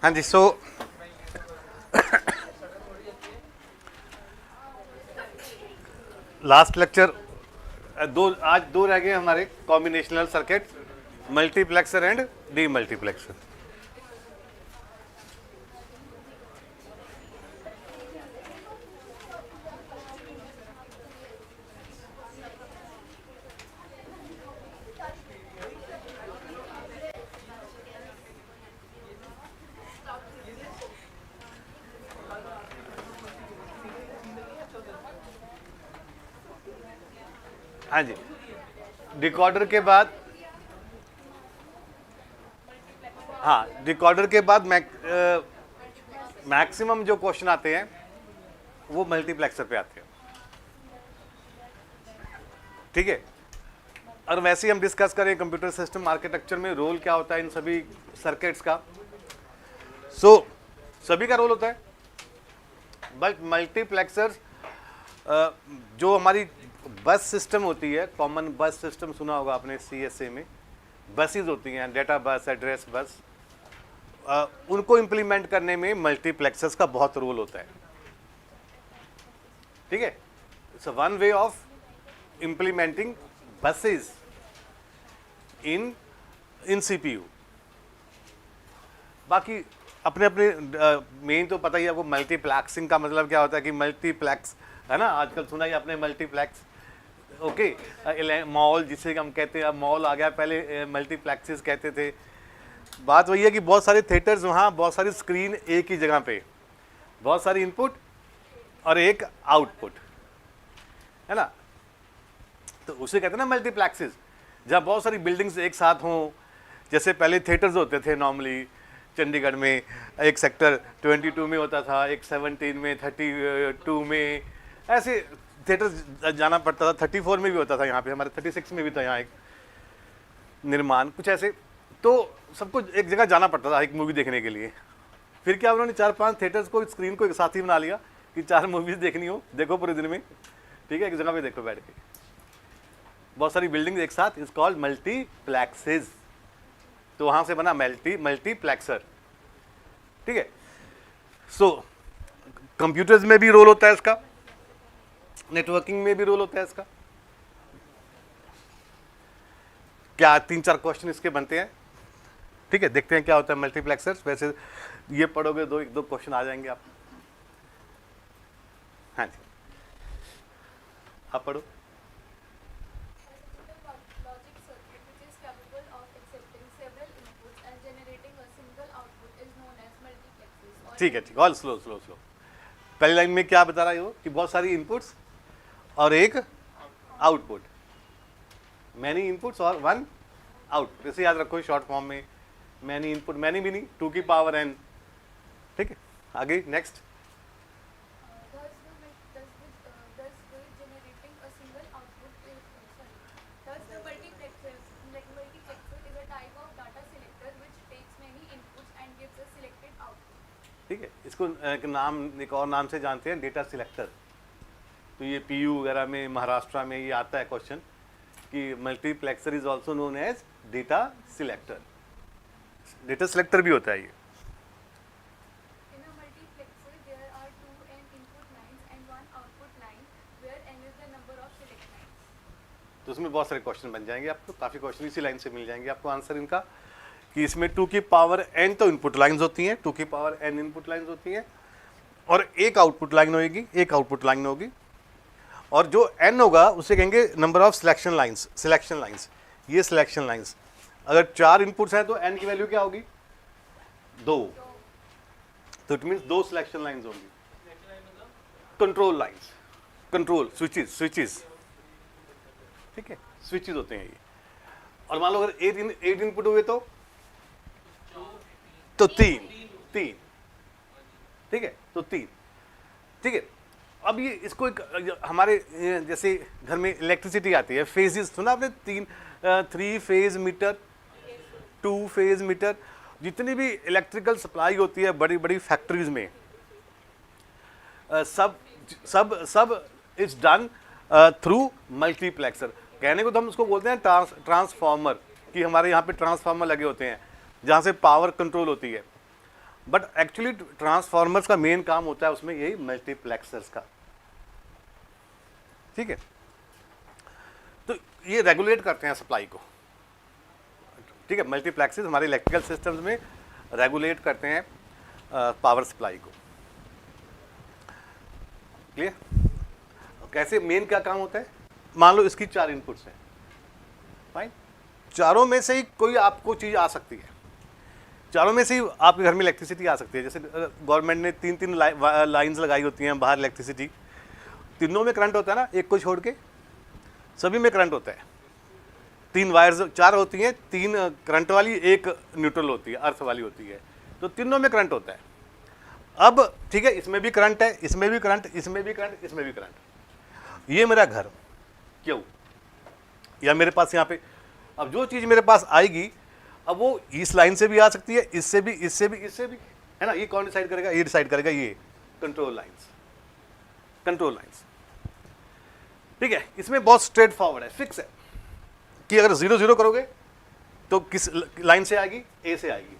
हाँ जी, so last lecture आज दो रह गए हमारे, combinational circuit, multiplexer and D multiplexer. हाँ जी, डिकॉर्डर के बाद, हाँ डिकॉर्डर के बाद मैक्सिमम जो क्वेश्चन आते हैं वो मल्टीप्लेक्सर पे आते हैं, ठीक है। और वैसे ही हम डिस्कस करें कंप्यूटर सिस्टम आर्किटेक्चर में रोल क्या होता है इन सभी सर्किट्स का। सभी का रोल होता है, बट मल्टीप्लेक्सर जो हमारी बस सिस्टम होती है, कॉमन बस सिस्टम सुना होगा आपने CSA में, बसेस होती हैं, डेटा बस, एड्रेस बस, उनको इंप्लीमेंट करने में मल्टीप्लेक्सर्स का बहुत रोल होता है, ठीक है। It's one way of implementing buses in CPU। बाकी अपने अपने मेन तो पता ही है आपको, मल्टीप्लेक्सिंग का मतलब क्या होता है कि मल्टीप्लेक्स है ना, आजकल सुना ही आपने मल्टीप्लेक्स, ओके। मॉल जिसे हम कहते हैं, अब मॉल आ गया, पहले मल्टीप्लेक्सेस कहते थे। बात वही है कि बहुत सारे थिएटर्स वहाँ, बहुत सारी स्क्रीन एक ही जगह पे, बहुत सारी इनपुट और एक आउटपुट, है ना, तो उसे कहते हैं ना मल्टीप्लेक्सेस, जहाँ बहुत सारी बिल्डिंग्स एक साथ हों। जैसे पहले थिएटर्स होते थे नॉर्मली चंडीगढ़ में, एक सेक्टर 22 में होता था, एक 17 में, 32 में, ऐसे थिएटर जाना पड़ता था। 34 में भी होता था, यहाँ पे हमारे 36 में भी था यहाँ एक निर्माण, कुछ ऐसे। तो सबको एक जगह जाना पड़ता था एक मूवी देखने के लिए। फिर क्या उन्होंने 4-5 थिएटर्स को, स्क्रीन को एक साथ ही बना लिया कि 4 मूवीज देखनी हो, देखो पूरे दिन में, ठीक है, एक जगह पे देखो बैठ के। बहुत सारी बिल्डिंग एक साथ, इज कॉल्ड मल्टीप्लेक्सेस, तो वहाँ से बना मल्टीप्लेक्सर, ठीक है। कंप्यूटर्स में भी रोल होता है इसका, नेटवर्किंग में भी रोल होता है इसका। क्या 3-4 क्वेश्चन इसके बनते हैं, ठीक है, देखते हैं क्या होता है मल्टीप्लेक्सर्स। वैसे ये पढ़ोगे एक दो क्वेश्चन आ जाएंगे आप। हाँ जी, आप पढ़ो। ठीक है, ठीक, ऑल स्लो स्लो स्लो। पहली लाइन में क्या बता रहा है वो कि बहुत सारी इनपुट्स और एक आउटपुट, मैनी इनपुट्स और वन आउटपुट, इसे याद रखो शॉर्ट फॉर्म में। मैनी इनपुट, मैनी भी नहीं, 2 की पावर n, ठीक है। आगे नेक्स्ट, ठीक है। इसको एक नाम, एक और नाम से जानते हैं, डेटा सिलेक्टर। तो ये PU वगैरह में, महाराष्ट्र में ये आता है क्वेश्चन कि multiplexer is also known as data selector. Data selector भी होता है ये। तो उसमें बहुत सारे क्वेश्चन बन जाएंगे आपको, काफ़ी क्वेश्चन इसी लाइन से मिल जाएंगे आपको आंसर इनका, कि इसमें 2 की पावर n तो इनपुट लाइंस होती हैं, 2 की पावर n इनपुट लाइंस होती हैं, और एक आउटपुट लाइन होगी, एक आउटपुट लाइन होगी, और जो n होगा उसे कहेंगे number of selection lines. Selection lines, ये सिलेक्शन लाइंस, अगर 4 इनपुट्स हैं तो n की वैल्यू क्या होगी, 2, तो इट मीन्स 2 सिलेक्शन लाइंस होंगी। कंट्रोल लाइंस, कंट्रोल स्विचेस, ठीक है, स्विचेस होते हैं ये। और मान लो अगर 8 इनपुट हुए तो 3, ठीक है, तो 3, ठीक है। अब ये इसको एक, हमारे जैसे घर में इलेक्ट्रिसिटी आती है, फेजेस सुना आपने, 3 फेज मीटर, 2 फेज मीटर, जितनी भी इलेक्ट्रिकल सप्लाई होती है बड़ी बड़ी फैक्ट्रीज में, सब इट्स डन थ्रू मल्टीप्लेक्सर। कहने को तो हम उसको बोलते हैं ट्रांसफार्मर, कि हमारे यहाँ पे ट्रांसफार्मर लगे होते हैं जहाँ से पावर कंट्रोल होती है। बट एक्चुअली ट्रांसफार्मर्स का मेन काम होता है उसमें यही मल्टीप्लेक्सर्स का, ठीक है। तो ये रेगुलेट करते हैं सप्लाई को, ठीक है। मल्टीप्लेक्सेस हमारे इलेक्ट्रिकल सिस्टम्स में रेगुलेट करते हैं पावर सप्लाई को, क्लियर। कैसे, मेन क्या काम होता है, मान लो इसकी 4 इनपुट्स हैं, फाइन, चारों में से ही कोई आपको चीज आ सकती है, चारों में से ही आपके घर में इलेक्ट्रिसिटी आ सकती है। जैसे गवर्नमेंट ने 3 लाइंस लगाई होती हैं बाहर इलेक्ट्रिसिटी, तीनों में करंट होता है ना, एक को छोड़ के सभी में करंट होता है। 3 वायर्स 4 होती हैं, 3 करंट वाली, 1 न्यूट्रल होती है, अर्थ वाली होती है, तो तीनों में करंट होता है। अब ठीक है, इसमें भी करंट है, इसमें भी करंट, इसमें भी करंट, इसमें भी करंट। ये मेरा घर क्यों, या मेरे पास यहाँ पे, अब जो चीज मेरे पास आएगी, अब वो इस लाइन से भी आ सकती है, इससे भी, इससे भी, इससे भी, है ना। ये कौन डिसाइड करेगा, ये डिसाइड करेगा ये कंट्रोल लाइंस, कंट्रोल लाइंस, ठीक है। इसमें बहुत स्ट्रेट फॉरवर्ड है, फिक्स है कि अगर 0 0 करोगे तो किस लाइन से आएगी, ए से आएगी।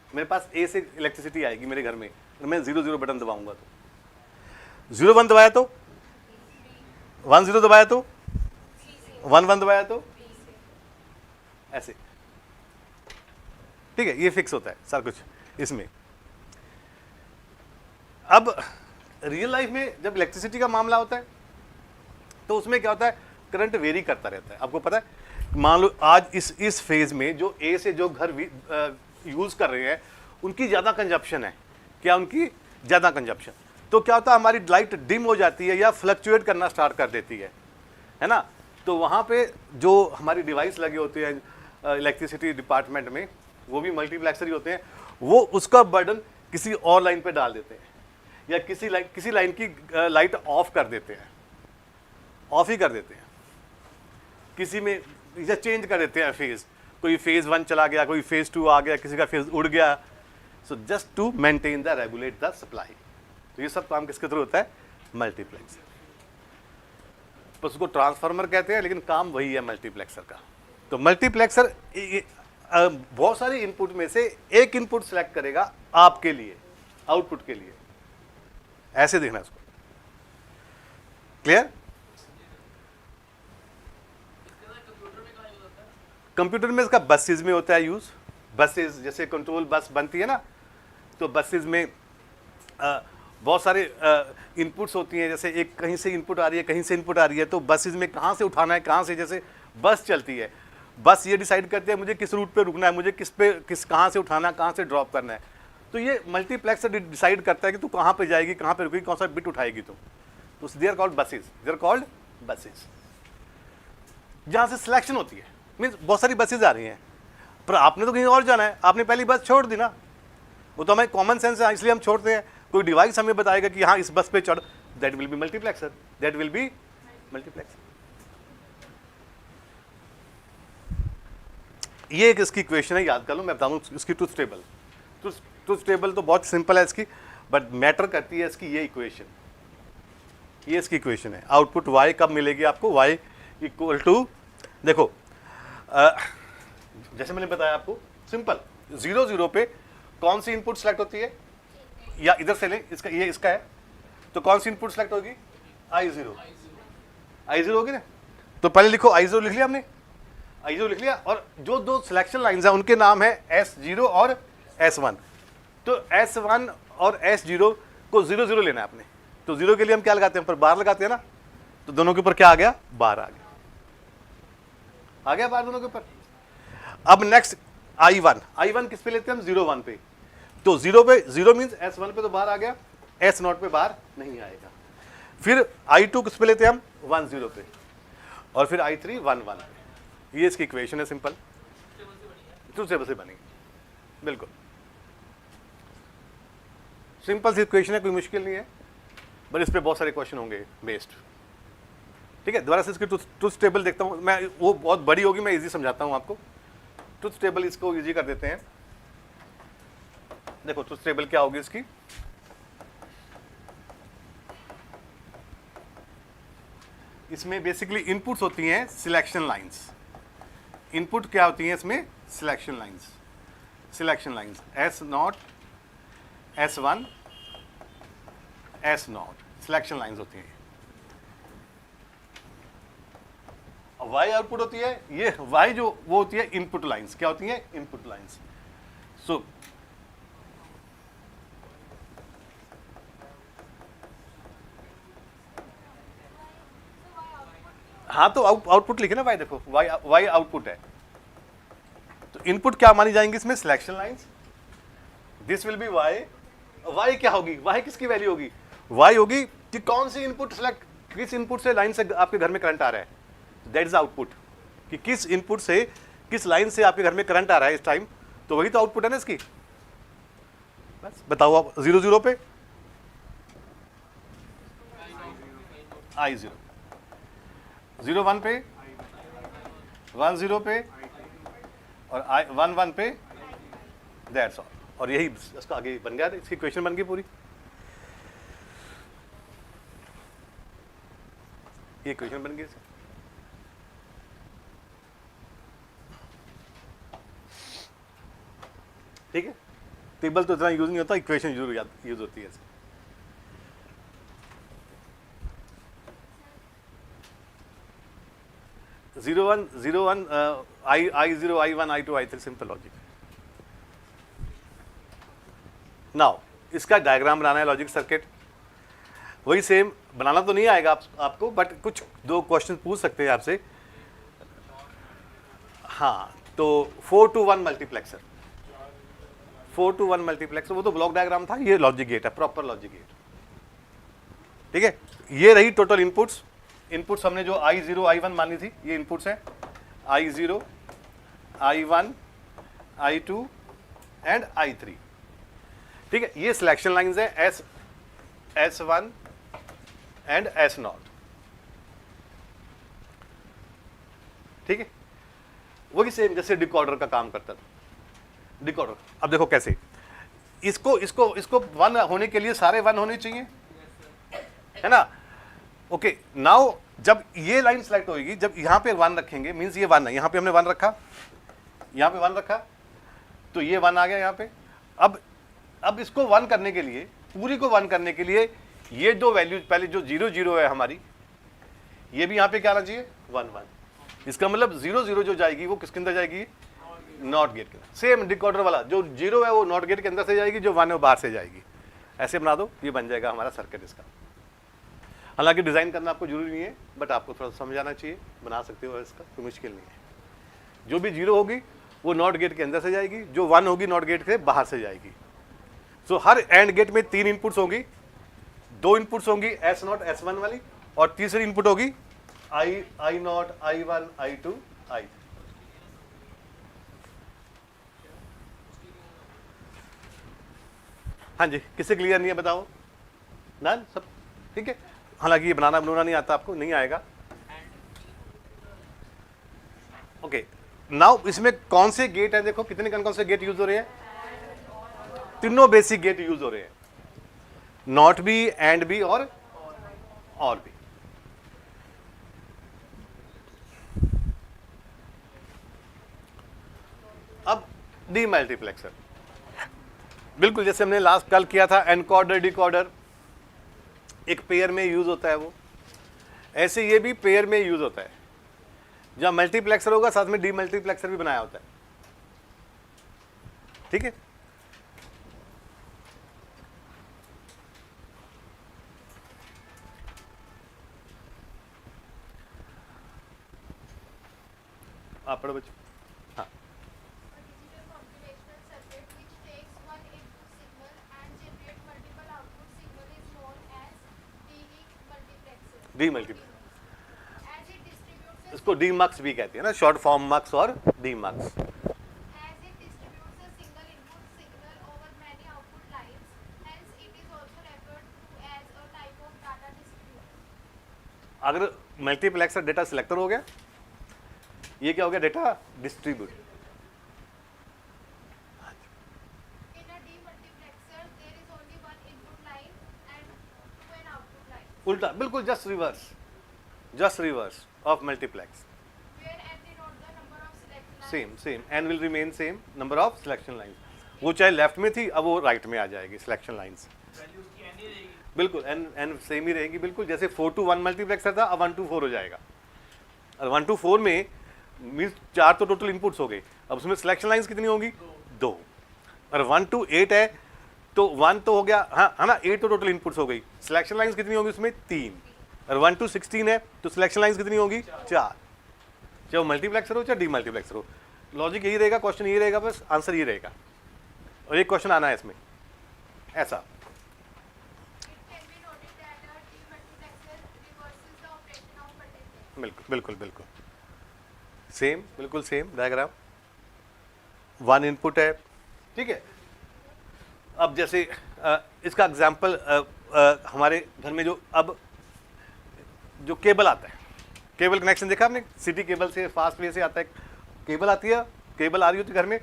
मेरे पास ए से इलेक्ट्रिसिटी आएगी मेरे घर में, मैं 0 0 बटन दबाऊंगा तो 0 1 दबाया तो 1 0 दबाया तो 1 1 दबाया तो ऐसे, ठीक है। ये फिक्स होता है सारा कुछ इसमें। अब रियल लाइफ में जब इलेक्ट्रिसिटी का मामला होता है तो उसमें क्या होता है, करंट वेरी करता रहता है। आपको पता है, मान लो आज इस फेज में जो ए से जो घर यूज कर रहे हैं उनकी ज्यादा कंजप्शन है, क्या उनकी ज्यादा कंजप्शन, तो क्या होता है, हमारी लाइट डिम हो जाती है या फ्लक्चुएट करना स्टार्ट कर देती है ना। तो वहां पे जो हमारी डिवाइस लगे होते हैं इलेक्ट्रिसिटी डिपार्टमेंट में, वो भी मल्टीप्लेक्सर ही होते हैं, वो उसका बर्डन किसी और लाइन पे डाल देते हैं, या किसी लाइन की लाइट ऑफ कर देते हैं, ऑफ ही कर देते हैं, किसी में या चेंज कर देते हैं फेज, कोई फेज 1 चला गया, कोई फेज 2 आ गया, किसी का फेज उड़ गया, so just to maintain the regulate the supply. तो ये सब काम किसके थ्रू होता है, मल्टीप्लेक्सर। तो उसको ट्रांसफार्मर कहते हैं, लेकिन काम वही है मल्टीप्लेक्सर का। तो मल्टीप्लेक्सर बहुत सारे इनपुट में से एक इनपुट सेलेक्ट करेगा आपके लिए, आउटपुट के लिए, ऐसे देखना इसको, क्लियर। कंप्यूटर में इसका बसेज में होता है यूज, बसेज जैसे कंट्रोल बस बनती है ना, तो बसेज में बहुत सारे इनपुट्स होती हैं, जैसे एक कहीं से इनपुट आ रही है, कहीं से इनपुट आ रही है, तो बसेज में कहाँ से उठाना है, कहाँ से, जैसे बस चलती है, बस ये डिसाइड करते हैं मुझे किस रूट पे रुकना है, मुझे कहाँ से उठाना है, कहाँ से ड्रॉप करना है। तो ये मल्टीप्लेक्सर डिसाइड करता है कि तू कहाँ पे जाएगी, कहाँ पे रुकेगी, कौन सा बिट उठाएगी तो they are called buses, they are called buses. जहाँ से सिलेक्शन होती है, मीन्स बहुत सारी बसेज आ रही हैं, पर आपने तो कहीं और जाना है, आपने पहली बस छोड़ दी ना, वो तो हमें कॉमन सेंस है इसलिए हम छोड़ते हैं। कोई डिवाइस हमें बताएगा कि हाँ इस बस पे चढ़, that will be multiplexer, that will be multiplexer. ये एक इसकी इक्वेशन है, याद कर लो, मैं बता दूं इसकी ट्रुथ टेबल। ट्रुथ टेबल तो बहुत सिंपल है इसकी, बट मैटर करती है इसकी ये इक्वेशन, ये इसकी इक्वेशन है। आउटपुट y कब मिलेगी आपको, y इक्वल टू, देखो जैसे मैंने बताया आपको, सिंपल 0 0 पे कौन सी इनपुट सेलेक्ट होती है, या इधर से ले, इसका ये इसका है, तो कौन सी इनपुट सेलेक्ट होगी, I0 होगी ना। तो पहले लिखो I0 लिख लिया हमने, I0 लिख लिया, और जो 2 सिलेक्शन लाइंस हैं उनके नाम है S0 और S1। तो S1 और S0 को 0 0 लेना है आपने, तो 0 के लिए हम क्या लगाते हैं, ऊपर बार लगाते हैं ना, तो दोनों के ऊपर क्या आ गया, बार आ गया बार दोनों के ऊपर। अब नेक्स्ट I1 किस पे लेते हैं हम, 0 1 पे, तो 0 पे 0 मींस S1 पे तो बार आ गया, S0 पे बार नहीं आएगा। फिर I2 किस पे लेते हैं हम, 1 0 पे, और फिर I3 1 1 पे। ये इसकी इक्वेशन है, सिंपल ट्रुथ टेबल से बनी, बिल्कुल सिंपल सी इक्वेशन है, कोई मुश्किल नहीं है, बट इस पे बहुत सारे क्वेश्चन होंगे बेस्ड। ठीक है, दोबारा से इसकी ट्रुथ टेबल देखता हूँ मैं, वो बहुत बड़ी होगी, मैं इजी समझाता हूँ आपको। ट्रुथ टेबल इसको इजी कर देते हैं। देखो ट्रुथ टेबल क्या होगी इसकी, इसमें बेसिकली इनपुट्स होती हैं सिलेक्शन लाइंस। इनपुट क्या होती हैं इसमें, selection lines, S0 S1 S0 selection lines होती हैं। Y आउटपुट होती है, ये Y जो वो होती है इनपुट लाइंस। क्या होती है? Input lines. सो हाँ, तो आउटपुट लिखे ना Y, देखो Y आउटपुट है, तो इनपुट क्या मानी जाएंगी इसमें? Selection lines. This will be Y क्या होगी? Y किसकी वैल्यू होगी? Y होगी कि कौन सी इनपुट सेलेक्ट, किस इनपुट से लाइन से आपके घर में करंट आ रहा है, दैट इज आउटपुट। कि किस इनपुट से, किस लाइन से आपके घर में करंट आ रहा है इस टाइम, तो वही तो आउटपुट है ना इसकी। बस बताओ आप 0 0 पे I0, 0 1 पे, 1 0 पे, और 1 1 पे, दैट्स ऑल। और यही इसका आगे बन गया, इसकी क्वेश्चन बन गई पूरी। ये क्वेश्चन बन गई। ठीक है, टेबल तो इतना यूज नहीं होता, इक्वेशन जरूर यूज होती है। 0 1 0 1 I0 I1 I2 I3 simple logic. Now इसका डायग्राम बनाना है, लॉजिक सर्किट वही सेम बनाना तो नहीं आएगा आपको, बट कुछ 2 क्वेश्चन पूछ सकते हैं आपसे। हाँ, तो 4 to 1 मल्टीप्लेक्सर, 4 to 1 मल्टीप्लेक्सर, वो तो ब्लॉक डायग्राम था, ये लॉजिक गेट है, प्रॉपर लॉजिक गेट। ठीक है, ये रही टोटल इनपुट्स। इनपुट्स हमने जो I0 I1 मानी थी, ये इनपुट्स हैं I0 I1 I2 and I3। ठीक है, ये सिलेक्शन लाइंस है S1 एंड S0। ठीक है, वही सेम जैसे डिकोडर का काम करता था। डिकोडर अब देखो कैसे, इसको 1 होने के लिए सारे 1 होने चाहिए, है ना। ओके, नाउ जब ये लाइन सेलेक्ट होगी, जब यहां पे 1 रखेंगे, मींस ये 1 है, यहां पे हमने 1 रखा, यहां पे 1 रखा, तो ये 1 आ गया यहां पे। अब इसको 1 करने के लिए, पूरी को 1 करने के लिए, ये 2 वैल्यू पहले जो 0 0 है हमारी, ये भी यहां पे क्या आना चाहिए? 1 1। इसका मतलब 0 0 जो जाएगी वो किसके अंदर जाएगी? नॉट गेट के अंदर। सेम डिकोडर वाला, जो 0 है वो नॉट गेट के अंदर से जाएगी, जो 1 है वो बाहर से जाएगी। ऐसे बना दो, ये बन जाएगा हमारा सर्किट इसका। हालांकि डिजाइन करना आपको जरूरी नहीं है, बट आपको थोड़ा समझ आना चाहिए, बना सकते हो, इसका कोई मुश्किल नहीं है। जो भी 0 होगी वो नॉट गेट के अंदर से जाएगी, जो 1 होगी नॉट गेट के बाहर से जाएगी। सो हर एंड गेट में 3 इनपुट्स होंगी, 2 इनपुट्स होंगी S0 S1 वाली, और तीसरी इनपुट होगी I0 I1 I2 I3। हाँ जी, किसे क्लियर नहीं है बताओ ना, सब ठीक है। हालांकि ये बनाना नहीं आता आपको, नहीं आएगा। ओके, नाउ इसमें कौन से गेट है, देखो कितने कौन से गेट यूज हो रहे हैं? तीनों बेसिक गेट यूज हो रहे हैं, नॉट बी, एंड बी और बी। अब डीमल्टीप्लेक्सर, बिल्कुल जैसे हमने लास्ट कल किया था, एनकोडर डिकोडर एक पेयर में यूज होता है, वो ऐसे ये भी पेयर में यूज होता है। जहां मल्टीप्लेक्सर होगा साथ में डीमल्टीप्लेक्सर भी बनाया होता है। ठीक है, आप पढ़ो बच्चों। हाँ, डीमल्टीप्लेक्सर, इसको डीमक्स भी कहते हैं ना, शॉर्ट फॉर्म मक्स और डीमक्स। अगर मल्टीप्लेक्सर डेटा सिलेक्टर हो गया, ये क्या हो गया? Data distribute. उल्टा, बिल्कुल just reverse of multiplex. Same n will remain same number of selection lines। वो चाहे लेफ्ट में थी, अब वो राइट में आ जाएगी सिलेक्शन लाइन्स। बिल्कुल एन सेम ही रहेगी, बिल्कुल जैसे 4 to 1 मल्टीप्लेक्सर था, अब 1 to 4 हो जाएगा। और 1 to 4 में मीन्स 4 तो टोटल इनपुट्स हो गए, अब उसमें सिलेक्शन लाइन्स कितनी होंगी? 2। और 1 to 8 है तो 1 तो हो गया, हाँ है ना, 8 तो टोटल इनपुट्स हो गई, सिलेक्शन लाइन्स कितनी होंगी उसमें? 3। और 1 to 16 है तो सिलेक्शन लाइन्स कितनी होंगी? 4। चाहे वो मल्टीप्लेक्सर हो चाहे डी मल्टीप्लेक्सर हो, लॉजिक यही रहेगा, क्वेश्चन यही रहेगा, बस आंसर यही रहेगा। और एक क्वेश्चन आना है इसमें ऐसा, बिल्कुल बिल्कुल बिल्कुल सेम, बिल्कुल सेम डायग्राम। 1 इनपुट है, ठीक है। अब जैसे इसका एग्जांपल हमारे घर में जो अब जो केबल आता है, केबल कनेक्शन देखा आपने, सिटी केबल से फास्ट वे से आता है, केबल आती है, केबल आ रही होती है घर में,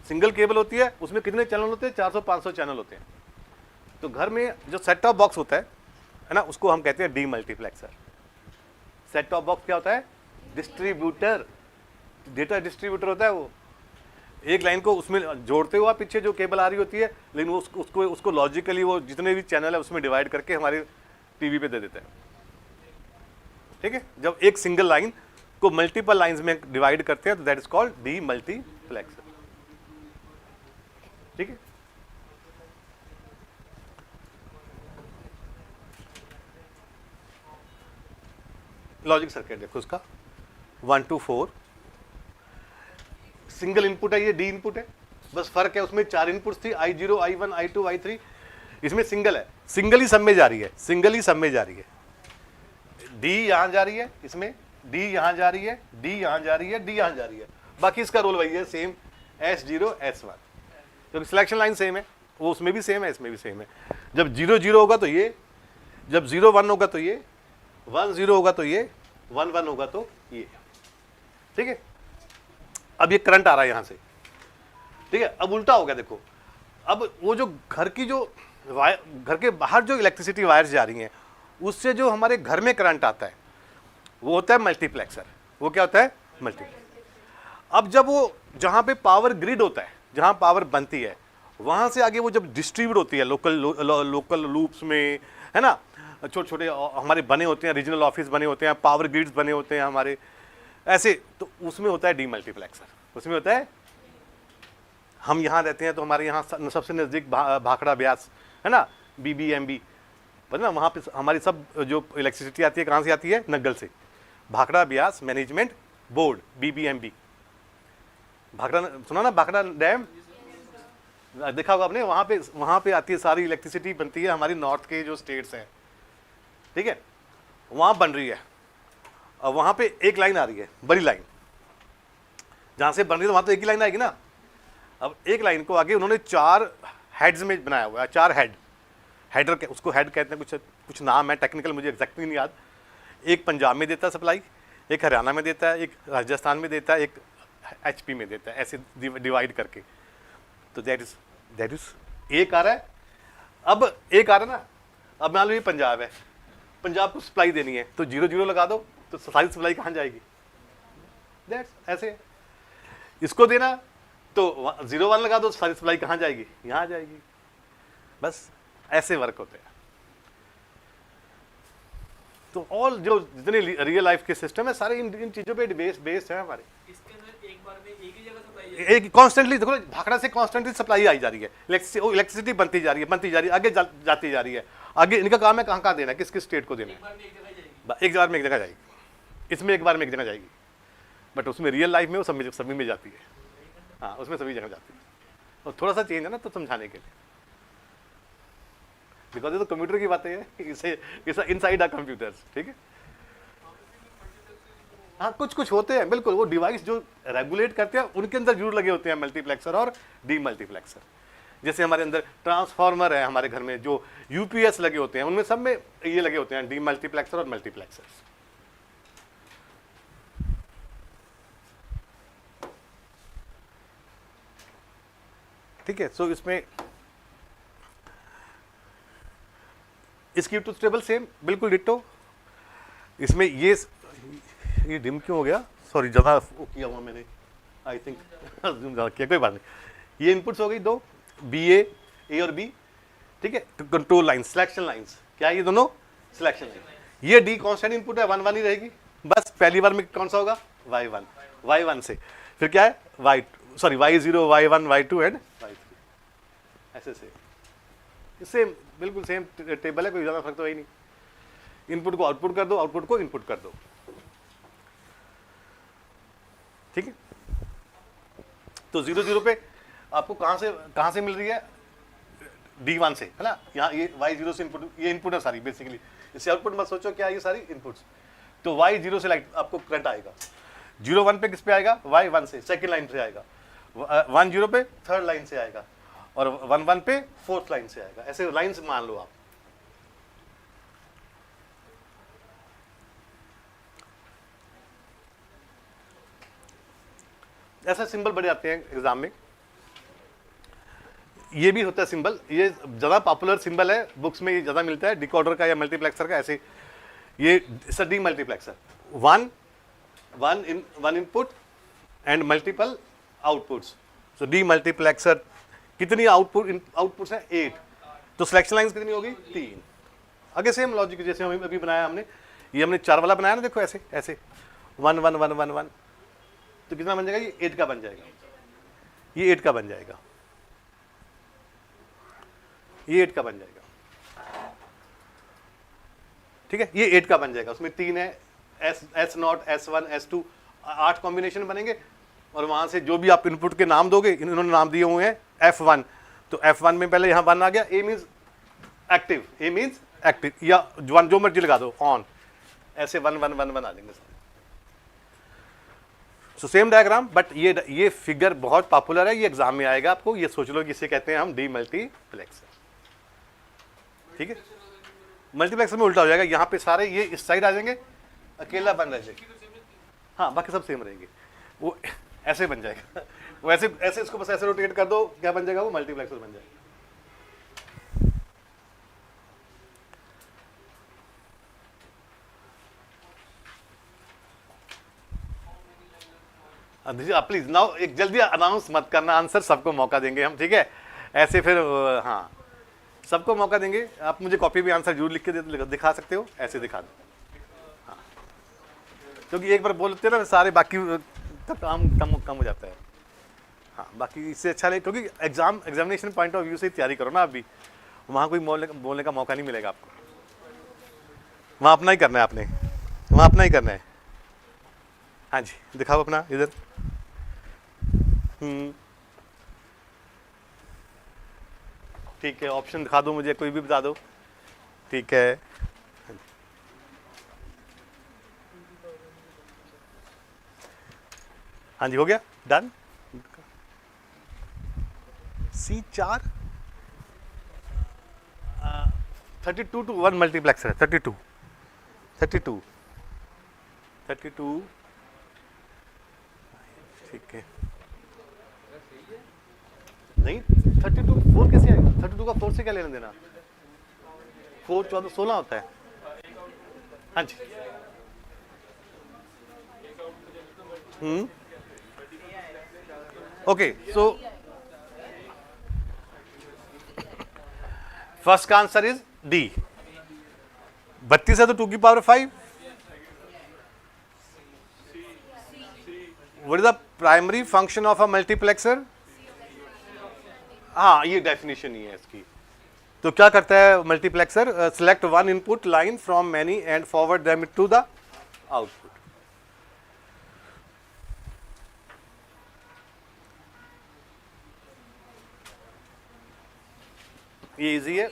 सिंगल केबल होती है, उसमें कितने चैनल होते हैं? 400-500 चैनल होते हैं। तो घर में जो सेट टॉप बॉक्स होता है ना, उसको हम कहते हैं D multiplexer. Set top box क्या होता है? डिस्ट्रीब्यूटर, डेटा डिस्ट्रीब्यूटर होता है वो। एक लाइन को उसमें जोड़ते हुए पीछे जो केबल आ रही होती है, लेकिन उसको लॉजिकली वो जितने भी चैनल है उसमें डिवाइड करके हमारे टीवी पे दे देता है, ठीक है। जब एक सिंगल लाइन को मल्टीपल लाइंस में डिवाइड करते हैं तो that is called D multiplexer, ठीक है। लॉजिक सर्किट देखो उसका 1 to 4 सिंगल इनपुट है, ये डी इनपुट है, बस फर्क है उसमें 4 इनपुट्स थी, I0 I1 I2 I3, इसमें सिंगल है, सिंगल ही सब में जा रही है, सिंगल ही सब में जा रही है। डी यहां जा रही है, इसमें डी यहां जा रही है, डी यहां जा रही है, डी यहां जा रही है, बाकी इसका रोल वही है सेम, S0 S1, क्योंकि सिलेक्शन लाइन सेम है, वो उसमें भी सेम है, इसमें भी सेम है। जब 0 0 होगा तो ये, जब 0 1 होगा तो ये, 1 0 होगा तो ये, 1 1 होगा तो ये, ठीक है। अब ये करंट आ रहा है यहां से, ठीक है। अब उल्टा हो गया, देखो अब वो जो घर की जो घर के बाहर जो इलेक्ट्रिसिटी वायर्स जा रही हैं, उससे जो हमारे घर में करंट आता है वो होता है मल्टीप्लेक्सर। वो क्या होता है? मल्टीप्लेक्सर। अब जब वो जहां पे पावर ग्रिड होता है, जहां पावर बनती है, वहां से आगे वो जब डिस्ट्रीब्यूट होती है लोकल लूप्स में, है ना, छोटे छोटे हमारे बने होते हैं, रीजनल ऑफिस बने होते हैं, पावर ग्रिड्स बने होते हैं हमारे ऐसे, तो उसमें होता है डी मल्टीप्लेक्सर। उसमें होता है, हम यहाँ रहते हैं तो हमारे यहाँ सबसे नज़दीक भाखड़ा ब्यास है ना, BBMB, ना वहाँ पे हमारी सब जो इलेक्ट्रिसिटी आती है कहाँ से आती है? नग्गल से। Bhakra Beas management board BBMB, Bhakra सुना ना, भाखड़ा डैम देखा होगा आपने, वहाँ पे आती है सारी इलेक्ट्रिसिटी बनती है हमारी नॉर्थ के जो स्टेट्स हैं, ठीक है, वहाँ बन रही है। अब वहाँ पे एक लाइन आ रही है, बड़ी लाइन, जहाँ से बन रही है वहाँ तो एक ही लाइन आएगी ना। अब एक लाइन को आगे उन्होंने 4 हेड्स में बनाया हुआ है, 4 हेडर के, उसको हेड कहते हैं, कुछ नाम है टेक्निकल, मुझे एग्जैक्टली नहीं याद। एक पंजाब में देता है सप्लाई, एक हरियाणा में देता है, एक राजस्थान में देता है, एक HP में देता है, ऐसे डिवाइड करके। तो दैट इज एक आ रहा है। अब एक आ रहा है ना, अब मान लो ये पंजाब है, पंजाब को सप्लाई देनी है तो 0 0 लगा दो, तो सारी सप्लाई कहाँ जाएगी? दैट्स ऐसे। इसको देना तो 0 1 लगा दो, सारी सप्लाई कहाँ जाएगी? यहाँ जाएगी। बस ऐसे वर्क होते हैं। तो ऑल जो जितने रियल लाइफ के सिस्टम है सारे इन चीजों पे बेस्ड है हमारे। इसके अंदर एक बार में एक ही जगह सप्लाई है, एक कॉन्स्टेंटली देखो, भाखड़ा से कॉन्स्टेंटली सप्लाई आई जा रही है, इलेक्ट्रिसिटी बनती जा रही है, आगे जाती जा रही है। आगे इनका काम है कहाँ देना है, किस किस स्टेट को देना है। एक बार में एक जगह जाएगी, एक बार में एक जगह जाएगी, इसमें एक बार में एक जगह जाएगी, बट उसमें रियल लाइफ में वो सभी में जाती है। हाँ, उसमें सभी जगह जाती है। और थोड़ा सा चेंज है ना तो समझाने के लिए, बिकॉज ये तो कंप्यूटर की बातें है, इसे इनसाइड आर कंप्यूटर्स, ठीक है। हाँ, कुछ होते हैं बिल्कुल, वो डिवाइस जो रेगुलेट करते हैं उनके अंदर जरूर लगे होते हैं मल्टीप्लेक्सर और डी मल्टीप्लेक्सर। जैसे हमारे अंदर ट्रांसफार्मर है हमारे घर में, जो UPS लगे होते हैं, उनमें सब में ये लगे होते हैं डी मल्टीप्लेक्सर और मल्टीप्लेक्सर। ठीक है। सो इसमें इसकी ट्रुथ टेबल सेम, बिल्कुल डिट्टो। इसमें ये डिम क्यों हो गया? सॉरी, ज़्यादा किया हुआ मैंने, आई थिंक ज़्यादा किया, कोई बात नहीं। ये इनपुट्स हो गई दो, बी ए और बी, ठीक है। तो कंट्रोल लाइन, सिलेक्शन लाइंस, क्या है ये दोनों? Selection line. ये डी कांस्टेंट इनपुट है, 1 1 ही रहेगी बस। पहली बार में कौन सा होगा? y1, y1 से फिर क्या है? y0, y1, y2 and y3, ऐसे से सेम, बिल्कुल सेम टेबल है, कोई ज़्यादा फर्क तो है ही नहीं। इनपुट को आउटपुट कर दो, आउटपुट को इनपुट कर दो, ठीक है। तो 0 0 पे आपको कहाँ से मिल रही है? D1 से, है ना। यहाँ ये y0 से इनपुट, ये इनपुट है सारी बेसिकली, इससे आउटपुट मत सोचो क्या, ये सारी इनपुट्स। तो y0 से लाइट आपको करंट आएगा, 0 1 पे किस पे आएगा? y1 से, सेकंड लाइन से आएगा, 1 0 पे थर्ड लाइन से आएगा, और 1 1 पे फोर्थ लाइन से आएगा। ऐसे लाइन से मान लो आप। ऐसा सिंबल बड़े आते हैं एग्जाम में। ये भी होता है सिंबल, ये ज़्यादा पॉपुलर सिंबल है, बुक्स में ये ज़्यादा मिलता है, डिकोडर का या मल्टीप्लेक्सर का। ऐसे ये D multiplexer, one input and multiple outputs. So D multiplexer कितनी आउटपुट्स हैं? 8। तो सिलेक्शन लाइंस कितनी होगी? 3। आगे सेम लॉजिक जैसे हम अभी बनाया हमने, ये हमने 4 वाला बनाया ना, देखो ऐसे ऐसे 1 1 1 1 1, तो कितना बन जाएगा? ये 8 का बन जाएगा, ये 8 का बन जाएगा, ये 8 का बन जाएगा, ठीक है। ये 8 का बन जाएगा, उसमें 3 है, S0, S1, S2, 8 कॉम्बिनेशन बनेंगे। और वहां से जो भी आप इनपुट के नाम दोगे, इन्होंने नाम दिए हुए हैं F1, तो F1 में पहले यहाँ 1 आ गया, A means active, A means active, या 1 जो मर्जी लगा दो, ऑन, ऐसे 1 1 1 1 आ जाएंगे सारे। सो सेम डायग्राम, बट ये फिगर बहुत पॉपुलर है, ये एग्जाम में आएगा आपको, ये सोच लो कि इसे कहते हैं हम डी मल्टीप्लेक्सर, ठीक है। मल्टीप्लेक्सर में उल्टा हो जाएगा, यहाँ पे सारे ये इस साइड आ जाएंगे, अकेला बन रह जाएगा, हाँ बाकी सब सेम रहेंगे। वो ऐसे बन जाएगा, वो ऐसे ऐसे इसको बस ऐसे रोटेट कर दो, क्या बन जाएगा? वो मल्टीप्लेक्सर बन जाएगा। प्लीज नाउ एक जल्दी अनाउंस मत करना आंसर, सबको मौका देंगे हम, ठीक है। ऐसे फिर हाँ सबको मौका देंगे। आप मुझे कॉपी भी आंसर जरूर लिख के दिखा सकते हो, ऐसे दिखा दो, हाँ। क्योंकि एक बार बोलते हैं ना सारे, बाकी का काम कम हो जाता है, हाँ। बाकी इससे अच्छा नहीं, क्योंकि एग्जामिनेशन पॉइंट ऑफ व्यू से तैयारी करो ना आप भी, वहाँ कोई बोलने का मौका नहीं मिलेगा आपको, वहाँ अपना ही करना है आपने, वहाँ अपना ही करना है। हाँ जी दिखाओ अपना इधर, ठीक है। ऑप्शन दिखा दो मुझे, कोई भी बता दो, ठीक है। हाँ जी हो गया, डन। C4 32 to 1 मल्टीप्लेक्सर है, 32 ठीक है। नहीं 32 4 कैसे आएगा? 32 का 4 से क्या लेना देना? 4 14 16 होता है, हाँ जी। ओके, सो फर्स्ट का आंसर इज डी। 32 है तो 2 की power 5। What is the primary function of a multiplexer? हाँ ये डेफिनेशन ही है इसकी। तो क्या करता है multiplexer? Select one input line from many and forward them to the output. ये इजी है,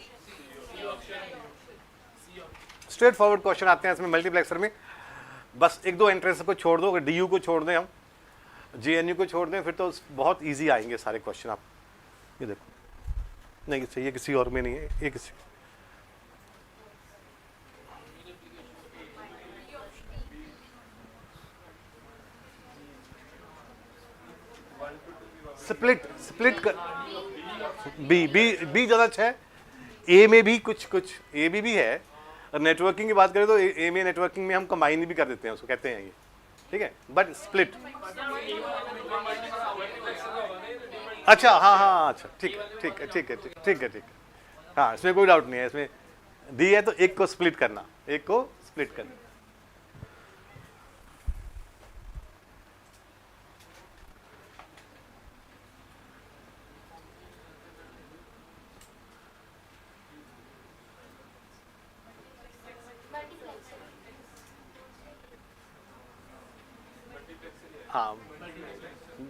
स्ट्रेट फॉरवर्ड क्वेश्चन आते हैं इसमें मल्टीप्लेक्सर में। बस एक दो एंट्रेंस को छोड़ दो, अगर डी को छोड़ दें, हम JNU को छोड़ दें, फिर तो बहुत इजी आएंगे सारे क्वेश्चन। आप ये देखो, नहीं ये किसी और में नहीं है, ये किसी स्प्लिट कर बी ज़्यादा अच्छा है। ए में भी कुछ ए भी है। और नेटवर्किंग की बात करें तो ए में नेटवर्किंग में हम कंबाइन भी कर देते हैं, उसको कहते हैं ये, ठीक है। बट स्प्लिट अच्छा हाँ हाँ अच्छा ठीक है ठीक है ठीक है ठीक ठीक है ठीक है, हाँ इसमें कोई डाउट नहीं है, इसमें दी है तो एक को स्प्लिट करना, एक को स्प्लिट करना। हाँ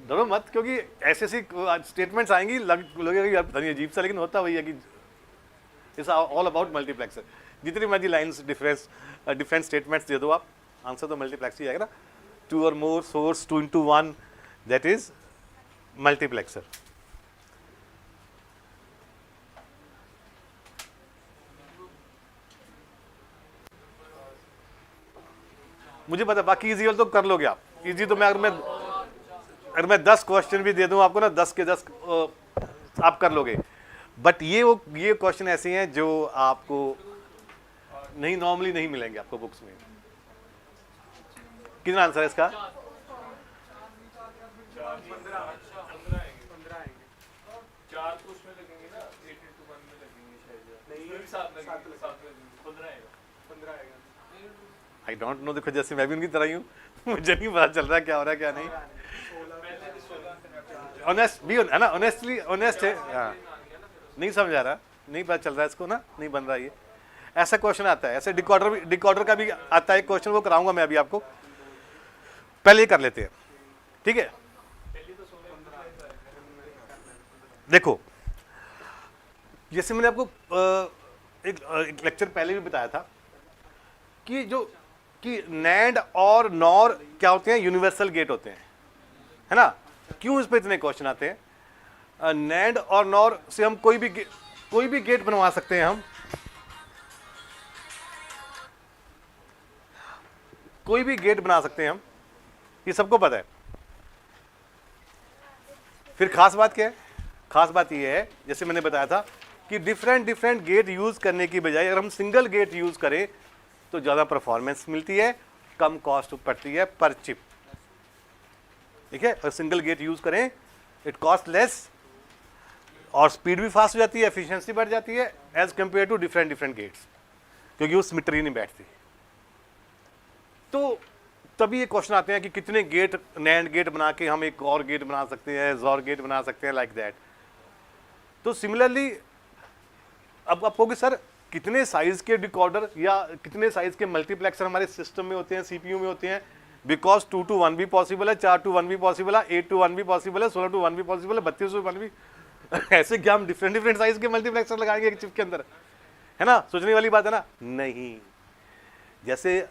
डरो मत, क्योंकि ऐसे ऐसी स्टेटमेंट्स आएंगी लगेगा यार पता नहीं अजीब सा, लेकिन होता वही है कि इट्स ऑल अबाउट मल्टीप्लेक्सर। जितनी मर्जी लाइन्स डिफरेंट स्टेटमेंट्स दे दो आप, आंसर तो मल्टीप्लेक्स ही आएगा ना। 2 और more source 2 into 1 that is multiplexer. मुझे पता बाकी इजी तो कर लोगे आप, इजी तो मैं अगर मैं 10 क्वेश्चन भी दे दूं आपको ना, 10 के 10 आप कर लोगे, बट ये क्वेश्चन ऐसे हैं जो आपको नहीं नॉर्मली नहीं मिलेंगे आपको बुक्स में। कितना आंसर है इसका? 15 आएगा। आई डोंट नो, देखो जैसे मैं भी उनकी तरह ही हूँ, मुझे नहीं पता चल रहा क्या हो रहा है क्या नहीं। ऑनेस्ट भी है ना, ऑनेस्टली ऑनेस्ट है, हाँ नहीं समझ आ रहा, नहीं पता चल रहा है इसको ना, नहीं बन रहा ये। ऐसा क्वेश्चन आता है, ऐसे डिकॉर्डर का भी आता है क्वेश्चन, वो कराऊंगा मैं अभी आपको, पहले ही कर लेते हैं ठीक है। देखो जैसे मैंने आपको एक लेक्चर पहले भी बताया था कि कि नैंड और नॉर क्या होते हैं, यूनिवर्सल गेट होते हैं, है ना। क्यों इस पे इतने क्वेश्चन आते हैं? नैंड और नॉर से हम कोई भी गेट बनवा सकते हैं, हम कोई भी गेट बना सकते हैं हम, ये सबको पता है। फिर खास बात क्या है? खास बात ये है, जैसे मैंने बताया था कि डिफरेंट गेट यूज करने की बजाय अगर हम सिंगल गेट यूज करें तो ज़्यादा परफॉर्मेंस मिलती है, कम कॉस्ट पड़ती है पर चिप, ठीक है। और सिंगल गेट यूज करें इट कॉस्ट लेस और स्पीड भी फास्ट हो जाती है, एफिशिएंसी बढ़ जाती है as compare to different gates, क्योंकि वो सिमेट्री नहीं बैठती। तो तभी ये क्वेश्चन आते हैं कि कितने गेट, नैंड गेट बना के हम एक और गेट बना सकते हैं, जॉर गेट बना सकते हैं, लाइक दैट। तो सिमिलरली अब आप कहोगे सर कितने साइज के डिकोडर या कितने साइज के मल्टीप्लेक्सर हमारे सिस्टम में होते हैं, सीपीयू में होते हैं? बिकॉज 2 to 1 भी पॉसिबल है, 4 to 1 भी पॉसिबल है, 8 to 1 भी पॉसिबल है, 16 to 1 भी पॉसिबल है, 32 to 1 भी ऐसे क्या हम डिफरेंट साइज के मल्टीप्लेक्सर लगाएंगे एक चिप के अंदर, है ना? सोचने वाली बात है ना। नहीं, जैसे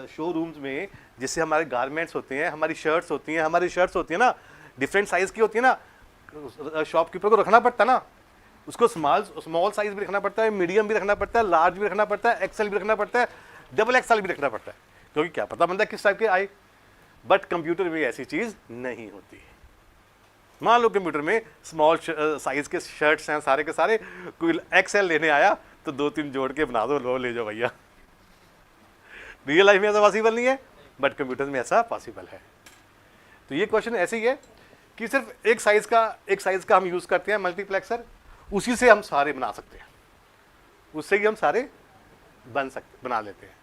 शोरूम्स में जैसे हमारे गारमेंट्स होते हैं, हमारी शर्ट्स होती हैं ना, डिफरेंट साइज की होती है ना, शॉपकीपर को रखना पड़ता है ना, उसको स्मॉल साइज भी रखना पड़ता है, मीडियम भी रखना पड़ता है, लार्ज भी रखना पड़ता है, एक्सेल भी रखना पड़ता है, डबल एक्सेल भी रखना पड़ता है, क्योंकि क्या पता बंदा किस टाइप के आए। बट कंप्यूटर में ऐसी चीज नहीं होती। मान लो कंप्यूटर में स्मॉल साइज के शर्ट्स हैं सारे के सारे, कोई एक्सेल लेने आया तो 2-3 जोड़ के बना दो, लो ले जाओ भैया। रियल लाइफ में ऐसा पॉसिबल नहीं है, बट कंप्यूटर में ऐसा पॉसिबल है। तो ये क्वेश्चन ऐसे ही है कि सिर्फ एक साइज का हम यूज करते हैं मल्टीप्लेक्सर, उसी से हम सारे बना सकते हैं, उससे ही हम सारे बना लेते हैं।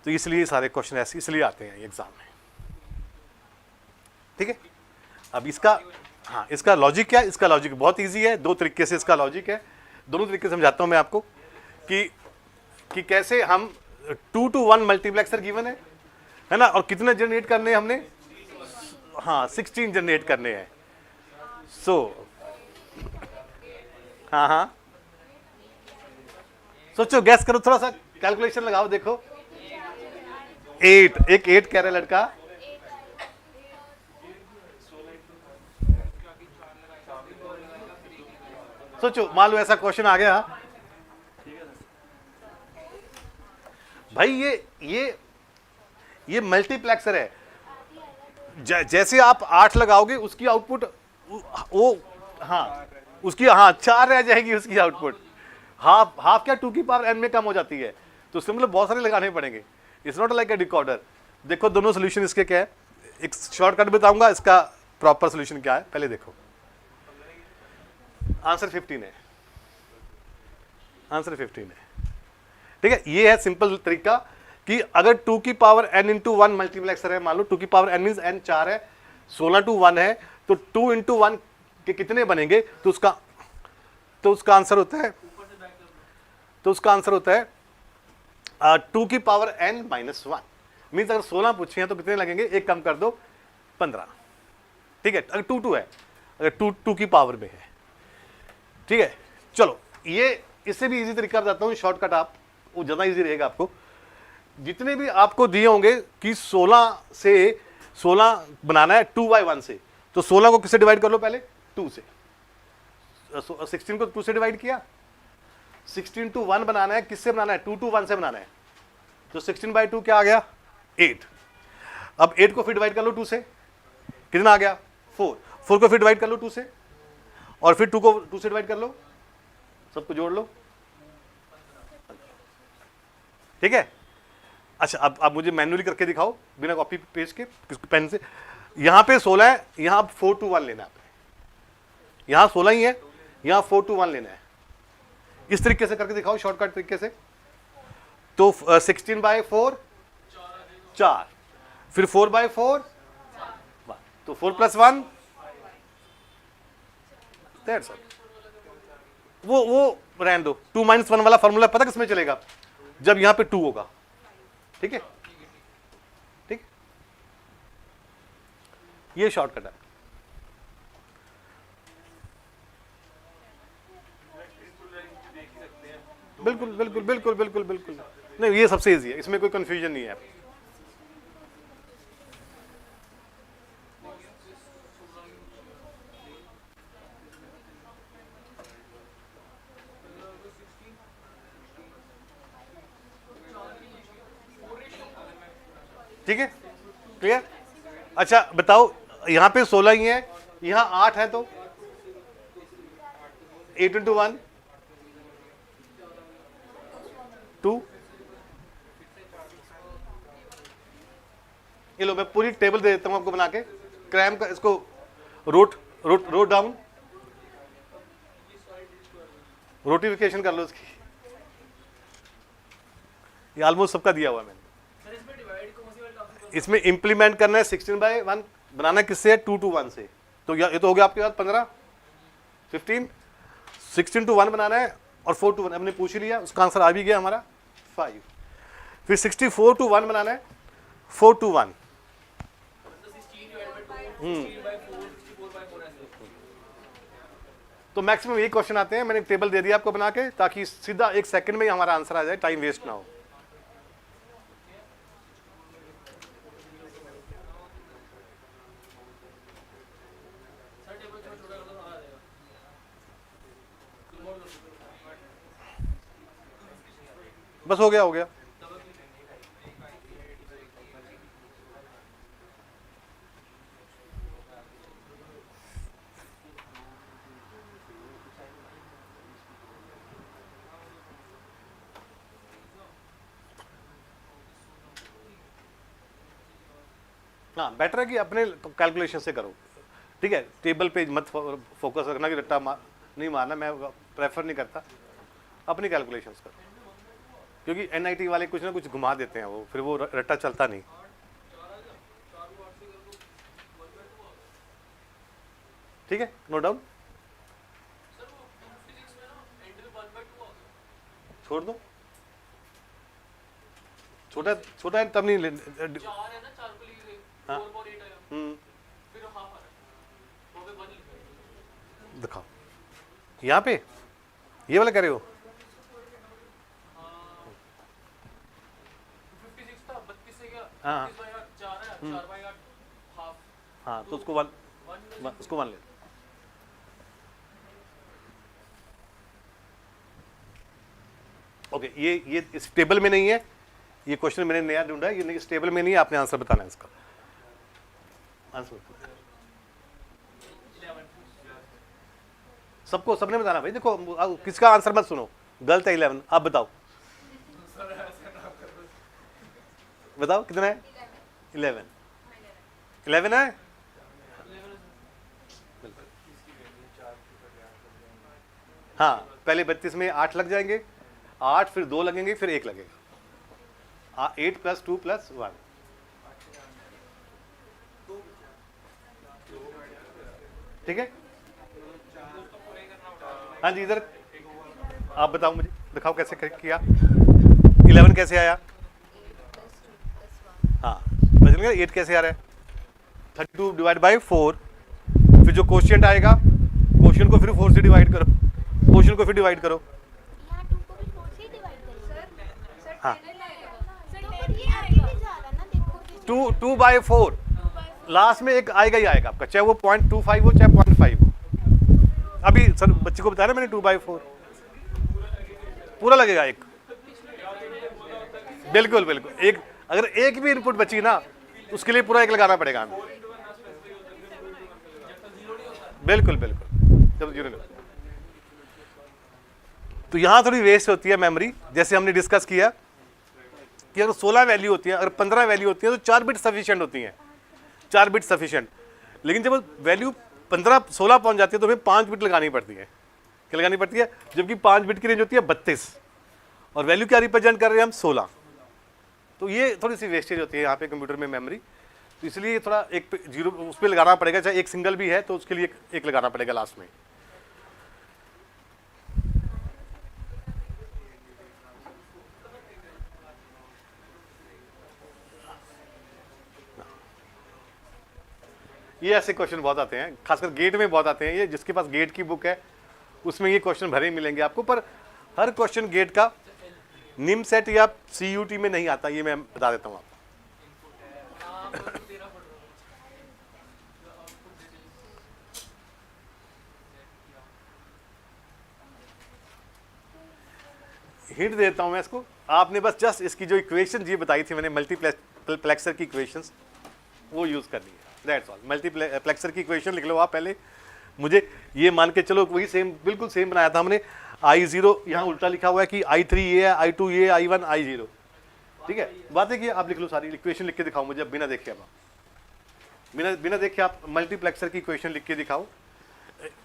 तो इसलिए सारे क्वेश्चन ऐसे इसलिए आते हैं एग्जाम में, ठीक है। अब इसका लॉजिक क्या है? इसका लॉजिक बहुत इजी है, 2 तरीके से इसका लॉजिक है, दोनों तरीके समझाता हूं मैं आपको कि कैसे हम 2 to 1 मल्टीप्लेक्सर गिवन है ना, और कितने जनरेट करने हैं हमने? 16 जनरेट करने हैं। हाँ सोचो, गैस करो, थोड़ा सा कैलकुलेशन लगाओ, देखो। 8 कह रहा है लड़का, सोचो मान लो ऐसा क्वेश्चन आ गया भाई, ये मल्टीप्लेक्सर है, जैसे आप 8 लगाओगे उसकी आउटपुट उसकी 4 रह जाएगी उसकी आउटपुट, हाफ क्या 2 की पावर n में कम हो जाती है। तो सिमिलर बहुत सारे लगाने पड़ेंगे, it's not like a decoder. देखो दोनों सोल्यूशन इसके क्या है, एक शॉर्टकट बताऊंगा, इसका प्रॉपर सोल्यूशन क्या है पहले देखो। आंसर 15 है, आंसर 15 है। ठीक है, ये है सिंपल तरीका कि अगर 2 की पावर n इंटू 1 मल्टीप्लेक्सर है, मान लो 2 की पावर n मीन्स n 4 है, 16 टू 1 है, तो 2 इंटू 1 के कितने बनेंगे, तो उसका आंसर होता है, तो उसका आंसर होता है 2 की पावर n माइनस 1। मीन्स अगर 16 पूछे हैं तो कितने लगेंगे, एक कम कर दो 15। ठीक है, अगर 2 है, अगर 2 की पावर में है। ठीक है, चलो ये इससे भी इजी तरीका बताता हूँ, शॉर्टकट आप, वो ज़्यादा इजी रहेगा आपको। जितने भी आपको दिए होंगे कि 16 से 16 बनाना है 2/1 से, तो 16 को किससे डिवाइड कर लो, पहले 2 से। 16 को 2 से डिवाइड किया, 16 टू 1 बनाना है, किससे बनाना है, 2 टू 1 से बनाना है, तो 16/2 क्या आ गया, 8। अब 8 को फिर डिवाइड कर लो 2 से, कितना आ गया, 4 को फिर डिवाइड कर लो 2 से, और फिर 2 को 2 से डिवाइड कर लो, सबको जोड़ लो। ठीक है, अच्छा अब मुझे मैन्युअली करके दिखाओ, बिना कॉपी पेज के, पेन से। यहां पे 16 है, यहां 4 टू 1 लेना है, यहां 16 ही है, यहां 4 टू 1 लेना है। इस तरीके से करके दिखाओ, शॉर्टकट तरीके से। तो 16/4 4, फिर 4/4 1, तो 4 + 1 दैट्स ऑल। वो रहने दो, 2 - 1 वाला फॉर्मूला पता किसमें चलेगा, जब यहां पे 2 होगा। ठीक है, ठीक, ये शॉर्टकट है। बिल्कुल बिल्कुल बिल्कुल बिल्कुल बिल्कुल, नहीं ये सबसे इजी है, इसमें कोई कंफ्यूजन नहीं है। ठीक है, क्लियर। अच्छा बताओ, यहां पे 16 ही है, यहां 8 है, तो 8 इंटू 1 2। ये लो, मैं पूरी टेबल दे देता हूं आपको बना के, क्रैम का, इसको रोट डाउन, रोटिफिकेशन कर लो इसकी। ये ऑलमोस्ट सबका दिया हुआ है मैंने। इसमें इंप्लीमेंट करना है 16/1 बनाना किससे है, 2 टू 1 से, तो ये तो हो गया आपके पास 15 15। 16 टू 1 बनाना है और 4 टू 1 हमने पूछ ही लिया, उसका आंसर आ भी गया हमारा 5। फिर 64 टू 1 बनाना है, 4 टू 1। तो मैक्सिमम यही क्वेश्चन आते हैं, मैंने एक टेबल दे दिया आपको बना के, ताकि सीधा 1 सेकंड में ही हमारा आंसर आ जाए, टाइम वेस्ट ना हो। बस हो गया, हो गया। हाँ, बेटर है कि अपने कैलकुलेशन से करो। ठीक है, टेबल पे मत फोकस रखना कि रट्टा नहीं मारना, मैं प्रेफर नहीं करता, अपनी कैलकुलेशंस करो, क्योंकि NIT वाले कुछ ना कुछ घुमा देते हैं, वो फिर वो रट्टा चलता नहीं। ठीक है, नो डाउट, छोड़ दो, छोटा छोटा है तब नहीं हाँ, दिखाओ यहाँ पे ये वाला कह रहे हो, हाँ हाँ, तो उसको 1 ले। ओके, ये इस टेबल में नहीं है, ये क्वेश्चन मैंने नया ढूंढा है, ये इस टेबल में नहीं है, आपने आंसर बताना है इसका। आंसर सबने बताना भाई। देखो किसका आंसर मत सुनो, गलत है 11, आप बताओ बताओ कितना है, 11 है। हाँ, पहले 32 में 8 लग जाएंगे, 8 फिर 2 लगेंगे, फिर 1 लगेगा। 8 + 2 + 1, ठीक है। हाँ जी, इधर आप बताओ, मुझे दिखाओ कैसे किया। 11 कैसे आया? हाँ, 8 कैसे आ रहा है? 32 डिवाइड बाई 4, फिर जो क्वोशिएंट आएगा, क्वोशिएंट को फिर 4 से डिवाइड करो, क्वोशिएंट को फिर डिवाइड करो। यहाँ 2 को भी 4 से डिवाइड करें। हाँ, सर पर ये आगे भी जा रहा ना, देखो 2/4 लास्ट में एक आएगा ही आएगा आपका, चाहे वो 0.25 हो चाहे 0.5 हो। अभी सर बच्चे को बताया ना मैंने, 2/4 पूरा लगेगा एक। बिल्कुल बिल्कुल, एक अगर एक भी इनपुट बची ना, उसके लिए पूरा 1 लगाना पड़ेगा हमें। बिल्कुल बिल्कुल, जब 0 नहीं। तो यहां थोड़ी वेस्ट होती है मेमोरी, जैसे हमने डिस्कस किया कि अगर 16 वैल्यू होती है, अगर 15 वैल्यू होती है तो 4 बिट सफिशिएंट होती हैं, 4 बिट सफिशिएंट। लेकिन जब वैल्यू 15-16 पहुंच जाती है तो फिर 5 बिट लगानी पड़ती है। क्या लगानी पड़ती है? जबकि 5 बिट की रेंज होती है 32, और वैल्यू क्या रिप्रेजेंट कर रहे हैं हम? 16। तो ये थोड़ी सी वेस्टेज होती है यहाँ पे कंप्यूटर में मेमोरी, तो इसलिए थोड़ा एक 0 उस पर लगाना पड़ेगा, चाहे एक सिंगल भी है तो उसके लिए एक लगाना पड़ेगा लास्ट में। ये ऐसे क्वेश्चन बहुत आते हैं, खासकर गेट में बहुत आते हैं। ये जिसके पास गेट की बुक है उसमें ये क्वेश्चन भरे मिलेंगे आपको, पर हर क्वेश्चन गेट का निम सेट या CUT में नहीं आता, ये मैं बता देता हूँ आपको। हिंट देता हूँ मैं इसको, आपने बस जस्ट इसकी जो इक्वेशन जी बताई थी मैंने, मल्टीप्लेक्सर की इक्वेशंस, वो यूज करनी है, दैट्स ऑल। मल्टीप्लेक्सर की इक्वेशन लिख लो आप पहले, मुझे ये मान के चलो वही सेम, बिल्कुल सेम बनाया था हमने। I0 यहाँ उल्टा लिखा हुआ है कि I3 ये है, I2 ये, I1 I0, ठीक है। बातें की आप लिख लो, सारी इक्वेशन लिख के दिखाओ मुझे, अब बिना देखे, अब बिना देखे आप मल्टीप्लेक्सर की इक्वेशन लिख के दिखाओ।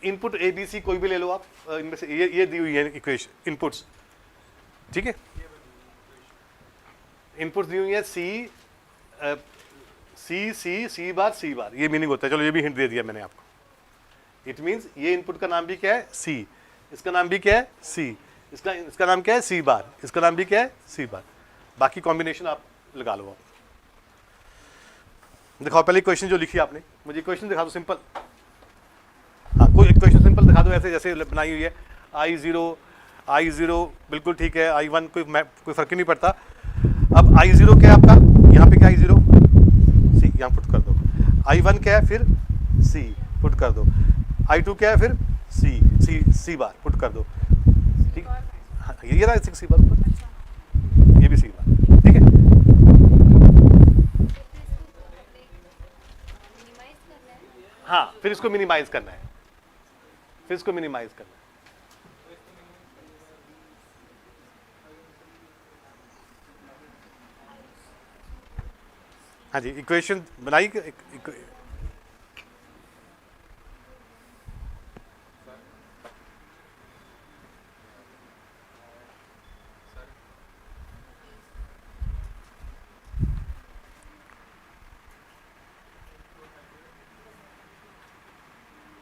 इनपुट ABC कोई भी ले लो आप, इनमें से ये दी हुई है इक्वेशन, इनपुट्स, ठीक है। इनपुट्स दी हुई है C बार, ये मीनिंग होता है। चलो ये भी हिंट दे दिया मैंने आपको। इट मीन्स ये इनपुट का नाम भी क्या है? C, इसका नाम भी क्या है? C, इसका नाम क्या है? C बार, इसका नाम भी क्या है? C बार। बाकी कॉम्बिनेशन आप लगा लो। आप दिखाओ पहले क्वेश्चन जो लिखी आपने, मुझे क्वेश्चन दिखा दो सिंपल। हाँ, कोई एक क्वेश्चन सिंपल दिखा दो, ऐसे जैसे बनाई हुई है। I0 बिल्कुल ठीक है, I1 कोई फर्क ही नहीं पड़ता। अब I0 क्या है आपका? यहाँ पे क्या I0? C, यहाँ पुट कर दो। I1 क्या है? फिर C पुट कर दो। I2 क्या है? फिर C बार पुट कर दो, ठीक है। हाँ, ये रहा C बार, ये भी C बार, ठीक है। हाँ, फिर इसको मिनिमाइज करना है, हाँ जी, इक्वेशन बनाई।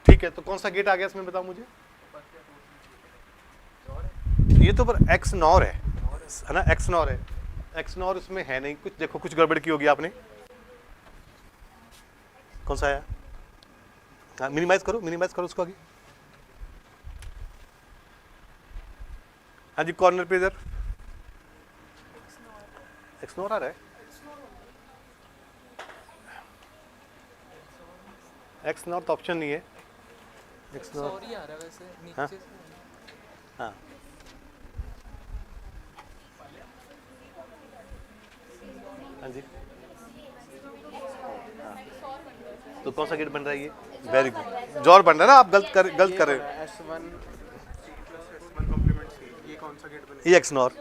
ठीक है, तो कौन सा गेट आ गया इसमें बताओ मुझे? ये तो पर XNOR है ना, XNOR है। XNOR इसमें है नहीं कुछ, देखो कुछ गड़बड़ की होगी आपने। कौन सा आया? हाँ, मिनिमाइज करो उसको आगे। हाँ जी, कॉर्नर पे इधर XNOR आ रहा है। XNOR तो ऑप्शन नहीं है। XNOR सॉरी आ रहा है वैसे नीचे हाँ? से। हाँ, हाँ जी, हाँ। तो कौन सा गेट बन रहा है ये? वेरी गुड, जॉर बन रहा है ना, आप गलत कर रहे हो। S1 कॉम्प्लीमेंट C, ये कौन सा गेट बनेगा? ये XNOR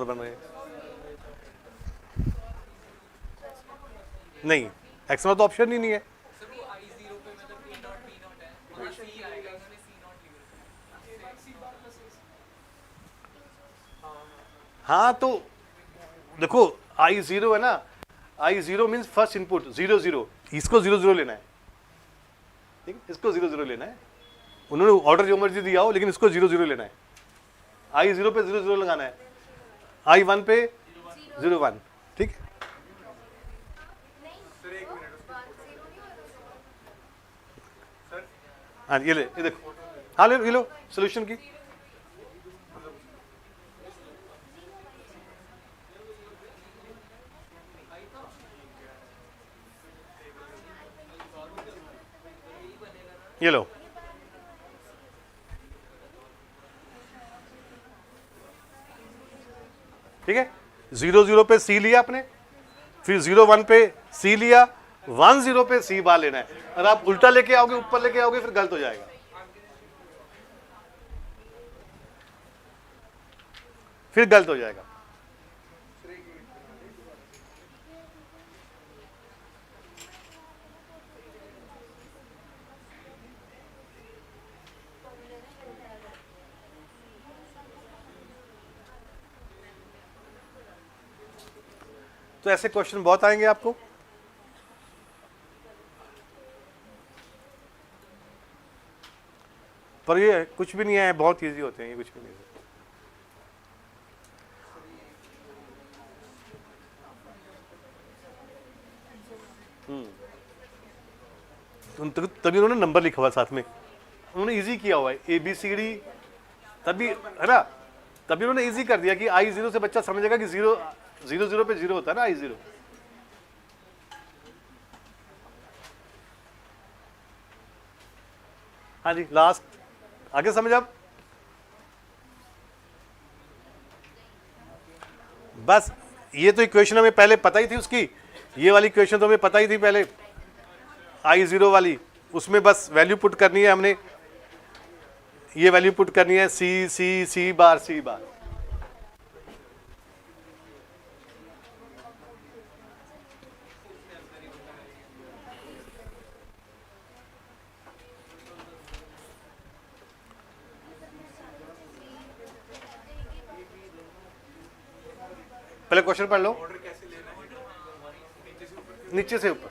बन रहे हैं। नहीं, XNOR तो ऑप्शन ही नहीं है। सर वो I0 पे मतलब A0 B0 है, वहाँ C आएगा, इन्होंने C0 लिख रखा हाँ तो देखो I0 है ना, I0 मीन्स फर्स्ट इनपुट 0 0, इसको 0 0 लेना है, ठीक है, इसको 0 0 लेना है। उन्होंने ऑर्डर जो मर्जी दिया हो लेकिन इसको 0 0 लेना है। I0 पे 0 0 लगाना है, I1 पे 0 1, ठीक है। हाँ ये ले, ये देखो, हाँ ले, ये लो सोल्यूशन की। ये लो, ठीक है। 0 0 पे C लिया आपने, फिर 0 1 पे C लिया, 1 0 पे C बार लेना है। अगर आप उल्टा लेके आओगे, ऊपर लेके आओगे, फिर गलत हो जाएगा, फिर गलत हो जाएगा। तो ऐसे क्वेश्चन बहुत आएंगे आपको। पर ये कुछ भी नहीं है, बहुत इजी होते हैं ये, कुछ भी नहीं है। तभी उन्होंने नंबर लिखा हुआ साथ में, उन्होंने इजी किया हुआ है ABCD, तभी है ना, तभी उन्होंने इजी कर दिया कि I0 से बच्चा समझेगा कि 0 0 0 पे 0 होता है ना I0। हाँ जी लास्ट, आगे समझ आप। बस ये तो इक्वेशन हमें पहले पता ही थी उसकी, ये वाली इक्वेशन तो हमें पता ही थी पहले, I0 वाली, उसमें बस वैल्यू पुट करनी है हमने, ये वैल्यू पुट करनी है C C C बार C बार। पहले क्वेश्चन पढ़ लो, नीचे से ऊपर,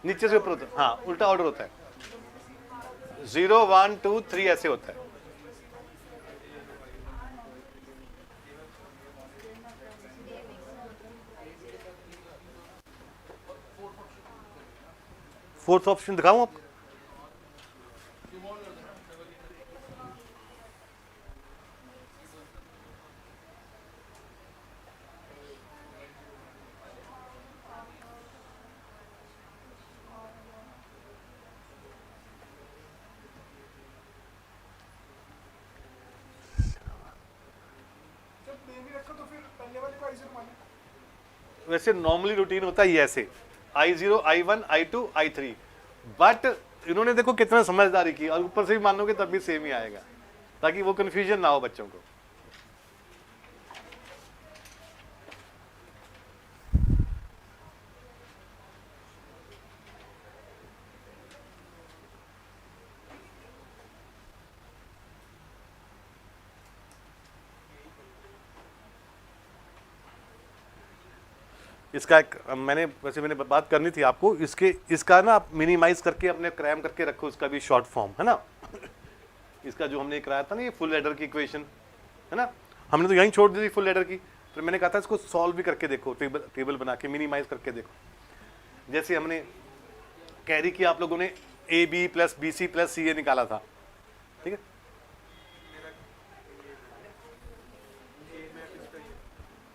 नीचे से ऊपर होता है, हाँ उल्टा ऑर्डर होता है, 0 1 2 3 ऐसे होता है। फोर्थ ऑप्शन दिखाऊं आपको? वैसे नॉर्मली रूटीन होता है ये ऐसे, I0 I1 I2 I3, but इन्होंने देखो कितना समझदारी की, और ऊपर से भी मानोगे तब भी सेम ही आएगा, ताकि वो कंफ्यूजन ना हो बच्चों को। इसका एक मैंने बात करनी थी आपको, इसका ना आप मिनिमाइज करके अपने क्रैम करके रखो, इसका भी शॉर्ट फॉर्म है ना। इसका जो हमने कराया था ना, ये फुल एडर की इक्वेशन है ना, हमने तो यहीं छोड़ दी थी फुल एडर की, तो मैंने कहा था इसको सॉल्व भी करके देखो, टेबल बना के मिनिमाइज करके देखो। जैसे हमने कैरी किया आप लोगों ने AB plus BC plus CA निकाला था, ठीक है।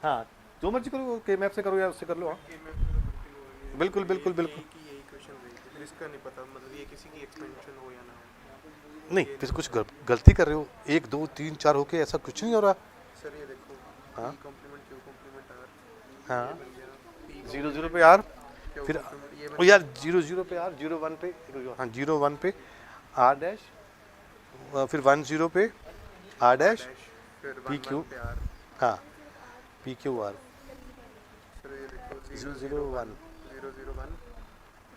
हाँ जो मर्जी करो, के मैप से करो या उससे कर लो। हाँ बिल्कुल बिल्कुल बिल्कुल, इसका नहीं पता, मतलब ये किसी की एक्सपेंशन हो या ना हो। नहीं फिर कुछ गलती कर रहे हो, 1 2 3 4 होके ऐसा कुछ नहीं हो रहा। सर ये देखो, हाँ कॉम्प्लीमेंट Q कॉम्प्लीमेंट R, हाँ 0 0 पे R, फिर ओ यार 0 0 पे R, 0 1 पे, हाँ 0 1 पे R डैश, फिर 1 0 पे R डैश, फिर PQ, पे R। हाँ PQR, सर ये देखो 0 0 1। 0 0 1,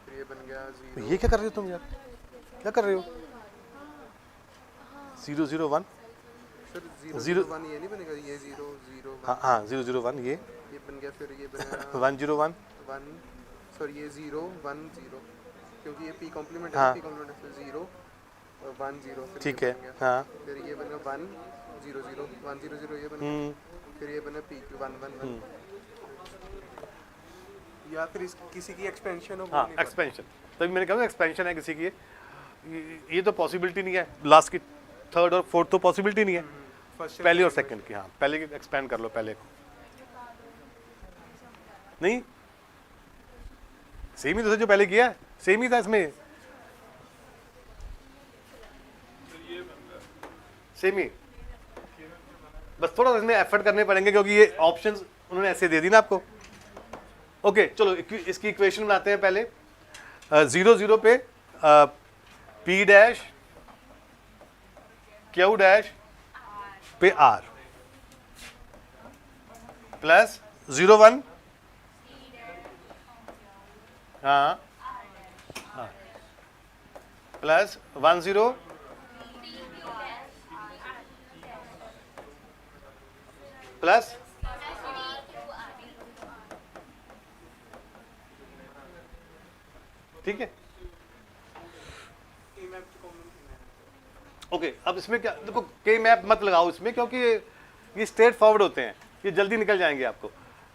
फिर ये बन गया 0। ये क्या कर रहे हो तुम यार, क्या कर रहे हो? 0 0 1, सर Zero- 0 0 1 ये नहीं बनेगा, ये 0 0 1 हाँ हाँ 001 ये ये बन गया, फिर ये बनेगा 101 1 सॉरी ये 0 1 0 क्योंकि ये p कॉम्प्लीमेंट हाँ। है, p कॉम्प्लीमेंट है 0 और 1 0 फिर ठीक ये है बन गया। हाँ फिर ये बनेगा 1 0 0 1 0 0 ये बन गया, फिर ये बना p 1 1 1 या फिर इस किसी की एक्सपेंशन हो वो हाँ नहीं पता। एक्सपेंशन, तभी मैंने कहा एक्सपेंशन है किसी की, ये तो पॉसिबिलिटी नहीं है, लास्ट की थर्ड और फोर्थ तो पॉसिबिलिटी नहीं है, फर्स्ट पहले और सेकंड की। हाँ पहले की एक्सपेंड कर लो, पहले को नहीं सेम ही तो जो पहले किया सेम ही था इसमें, सेम ही, बस थोड़ा इसमें एफर्ट करने पड़ेंगे क्योंकि ये ऑप्शंस उन्होंने ऐसे दे दी ना आपको। ओके चलो इसकी इक्वेशन बनाते हैं पहले। 0 0 पे P डैश Q डैश पे R प्लस 0 1 हाँ प्लस 1 0 प्लस ठीक है। ओके अब इसमें क्या देखो, के मैप मत लगाओ इसमें क्योंकि ये स्ट्रेट फॉरवर्ड होते हैं, ये जल्दी निकल जाएंगे आपको।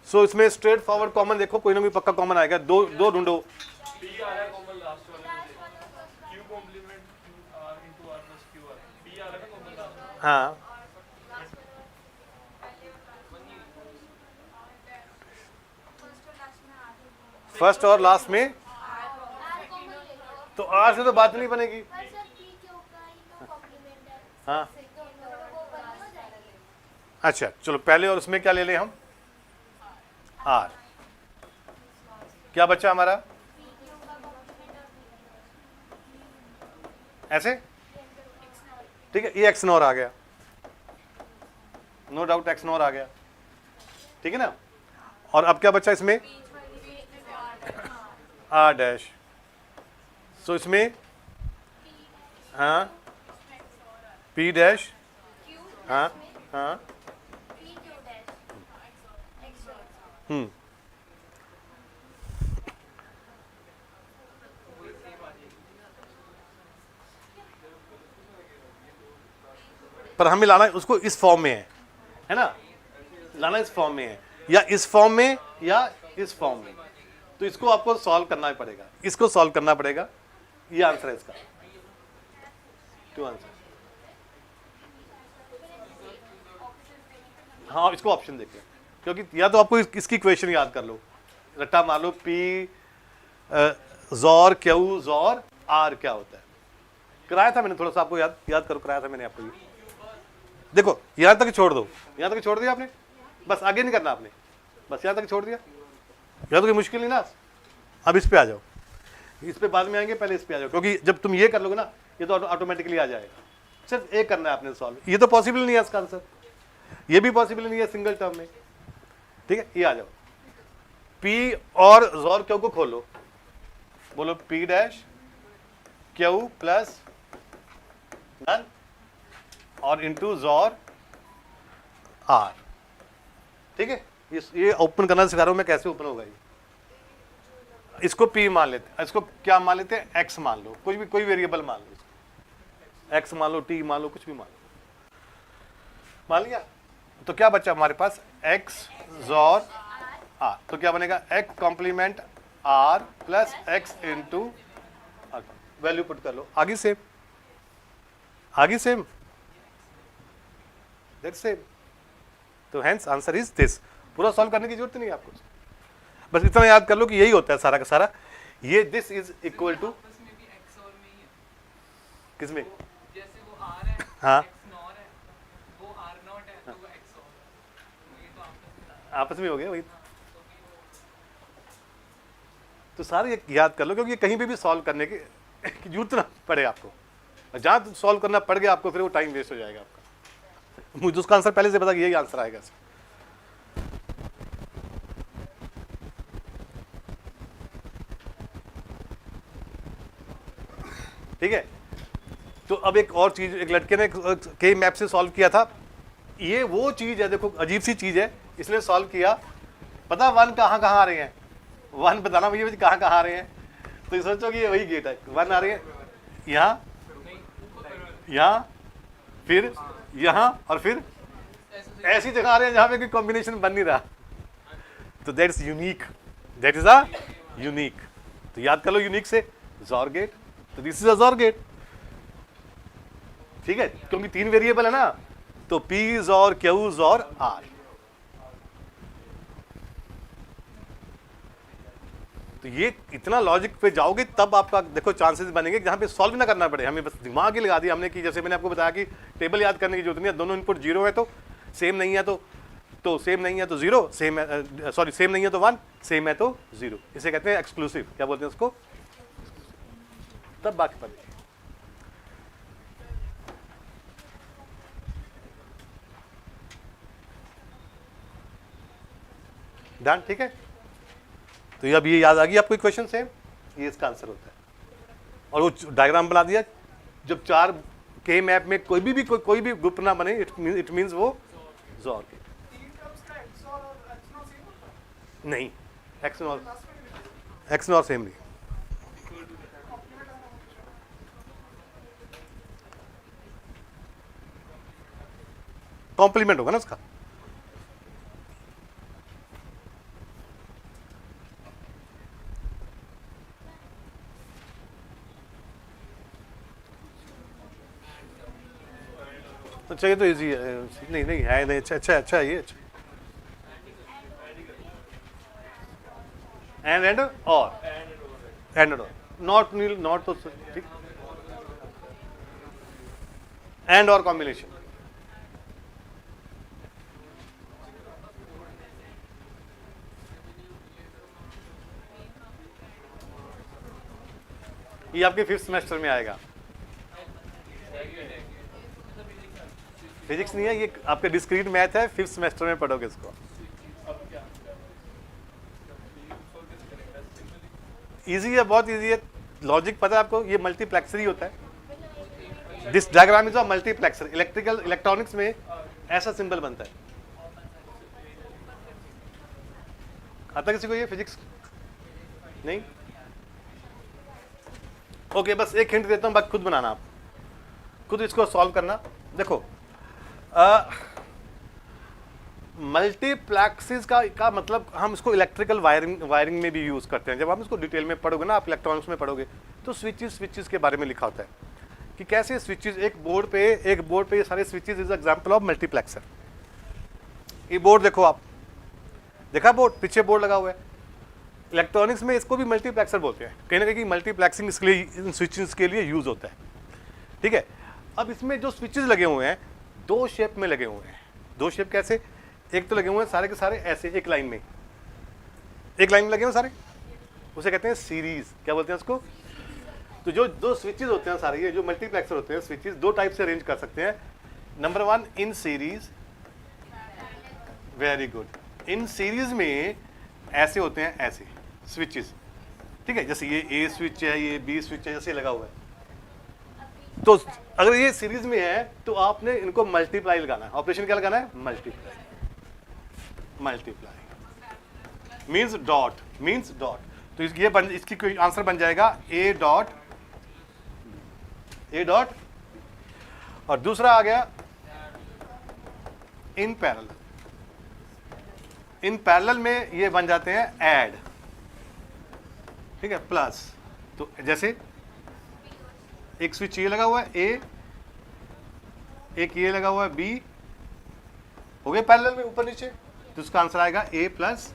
सो इसमें स्ट्रेट फॉरवर्ड कॉमन देखो, कोई ना कोई पक्का कॉमन आएगा, दो दो ढूंढो। P आ रहा है कॉमन लास्ट वाले में, Q complement R into R plus Q आ रहा है, P आ रहा है ना कॉमन लास्ट में। हाँ फर्स्ट और लास्ट में, तो आर से तो बात नहीं बनेगी। पर सर p क्यों का ही तो कॉम्प्लीमेंट है, हाँ तो वो बंद हो जाएगा। अच्छा चलो पहले और उसमें क्या ले लें हम, आर, क्या बच्चा हमारा ऐसे, ठीक है, ये एक्स नॉर आ गया, नो डाउट एक्स नॉर आ गया, ठीक है ना। और अब क्या बच्चा इसमें, आर डैश, सो इसमें हाँ पी डैश, हाँ हाँ p क्यों डैश x हम्म पर हमें लाना उसको इस फॉर्म में है ना, लाना इस फॉर्म में है या इस फॉर्म में या इस फॉर्म में, तो इसको आपको सॉल्व करना ही पड़ेगा, इसको सॉल्व करना पड़ेगा। ये आंसर है इसका, टू आंसर। हाँ इसको ऑप्शन देखिए, क्योंकि या तो आपको इसकी इक्वेशन याद कर लो, रट्टा मार लो, P XOR Q XOR R क्या होता है, कराया था मैंने, थोड़ा सा आपको याद करो, कराया था मैंने आपको ये। देखो यहां तक छोड़ दो, यहां तक छोड़ दिया आपने, बस आगे नहीं करना आपने, बस यहां तक छोड़ दिया, यहां तो कोई मुश्किल नहीं ना। अब इस पे आ जाओ, इस पे बाद में आएंगे, पहले इस पे आ जाओ, क्योंकि जब तुम ये कर लोगे ना ये तो ऑटोमेटिकली आ जाएगा। सिर्फ एक करना है आपने सॉल्व, ये तो पॉसिबल नहीं है इसका आंसर, ये भी पॉसिबल नहीं है सिंगल टर्म में, ठीक है। ये आ जाओ, पी और जॉर क्यू को खोलो, बोलो P dash Q plus done और इंटू जॉर आर, ठीक है। ये ओपन करना सिखा रहा हूं मैं, कैसे ओपन होगा ये। इसको P मान लेते हैं, इसको क्या मान लेते हैं, X मान लो, कुछ भी कोई वेरिएबल मान लो, X मान लो, T मान लो, कुछ भी मान लो, मान लिया। तो क्या बचा हमारे पास, X जॉर R, तो क्या बनेगा, X complement R plus X into R, value put कर लो, आगे सेम, आगे सेम, दैट्स सेम। तो हेंस आंसर इज दिस, पूरा सॉल्व करने की जरूरत नहीं है आपको, बस इतना याद कर लो कि यही होता है सारा का सारा। ये दिस इज इक्वल टू आपस में भी X और में ही है, किसमें, जैसे वो R है, हाँ X नॉर है, वो R नॉट है, तो वो X और है, ये तो आपस में हो गया वही। तो सारे ये याद कर लो, क्योंकि ये कहीं पे भी सॉल्व करने की जरूरत ना पड़े आपको, जहाँ सॉल्व करना पड़ गया आपको फिर वो टाइम वेस्ट हो जाएगा आपका। मुझे उसका आंसर पहले से पता कि यही आंसर आएगा। ठीक है, तो अब एक और चीज, एक लड़के ने के मैप से सॉल्व किया था, ये वो चीज है, देखो अजीब सी चीज है, इसने सॉल्व किया, पता 1 कहाँ आ रहे हैं, 1 बताना भैया कहाँ आ रहे हैं, तो ये सोचो कि ये वही गेट है, 1 आ रहे हैं यहाँ, यहाँ, फिर यहाँ, और फिर ऐसी जगह आ रहे हैं जहाँ पे कोई कॉम्बिनेशन बन नहीं रहा, तो that is unique, that is a unique. तो याद कर लो यूनिक से जॉर गेट, तो this is a XOR gate, ठीक है, क्योंकि 3 वेरिएबल है ना, तो P XOR, Q XOR, R. तो ये इतना लॉजिक पे जाओगे तब आपका देखो चांसेस बनेंगे जहां पे सॉल्व ना करना पड़े, हमें बस दिमाग ही लगा दिया हमने कि जैसे मैंने आपको बताया कि टेबल याद करने की जरूरत नहीं है, दोनों इनपुट 0 है तो सेम नहीं है तो सेम नहीं है तो 0, सेम है, सॉरी सेम नहीं है तो 1, सेम है तो 0, इसे कहते हैं एक्सक्लूसिव, क्या बोलते हैं उसको, तब बाकी पड़ेगी। डन, ठीक है, तो ये अब ये याद आ गई आपको क्वेश्चन सेम, ये इसका आंसर होता है। और वो डायग्राम बना दिया, जब 4 के मैप में कोई भी ग्रुप ना बने, इट मींस वो जॉर के नहीं, एक्स नॉर सेम नहीं, कॉम्प्लीमेंट होगा ना उसका। अच्छा ये तो इजी है, नहीं है नहीं, अच्छा ये अच्छा, एंड और नॉट तो ठीक, एंड और कॉम्बिनेशन, ये आपके 5th सेमेस्टर में आएगा। फिजिक्स नहीं है ये, आपके डिस्क्रीट मैथ है, 5th सेमेस्टर में पढ़ोगे इसको। इजी है, बहुत इजी है, लॉजिक पता है आपको, ये मल्टीप्लेक्सर ही होता है। This diagram is a multiplexer. Electronics में ऐसा सिंबल बनता है। आता किसी को ये फिजिक्स नहीं? ओके, बस एक हिंट देता हूं, बाकी खुद बनाना, आप खुद इसको सॉल्व करना। देखो मल्टीप्लेक्सिस का मतलब हम इसको इलेक्ट्रिकल वायरिंग में भी यूज करते हैं। जब हम इसको डिटेल में पढ़ोगे ना, आप इलेक्ट्रॉनिक्स में पढ़ोगे तो स्विचेस के बारे में लिखा होता है कि कैसे स्विचेस एक बोर्ड पे ये सारे switches is example of multiplexer. ये बोर्ड देखो, आप देखा बोर्ड, पीछे बोर्ड लगा हुआ है। इलेक्ट्रॉनिक्स में इसको भी मल्टीप्लेक्सर बोलते हैं, कहीं ना कहीं मल्टीप्लेक्सिंग इसके लिए, इन स्विचेस के लिए यूज होता है। ठीक है, अब इसमें जो स्विचेस लगे हुए हैं 2 शेप में लगे हुए हैं। 2 शेप कैसे? एक तो लगे हुए हैं सारे के सारे ऐसे एक लाइन में लगे हुए सारे, उसे कहते हैं सीरीज। क्या बोलते हैं उसको? तो जो 2 स्विचेस होते हैं सारे, ये जो मल्टीप्लेक्सर होते हैं स्विचेस 2 टाइप से अरेंज कर सकते हैं। Number 1 in series, very good. In series में ऐसे होते हैं, ऐसे स्विचेस। ठीक है, जैसे ये ए स्विच है, ये बी स्विच है, जैसे लगा हुआ है। तो अगर ये सीरीज में है तो आपने इनको मल्टीप्लाई लगाना है। ऑपरेशन क्या लगाना है? Multiply means dot. तो ये इसकी कोई आंसर बन जाएगा ए डॉट, और दूसरा आ गया इन पैरेलल। इन पैरेलल में ये बन जाते हैं ऐड। ठीक है, प्लस। तो जैसे एक स्विच ये लगा हुआ है ए, एक ये लगा हुआ है बी, हो गए पैरेलल में ऊपर नीचे, तो उसका आंसर आएगा ए प्लस।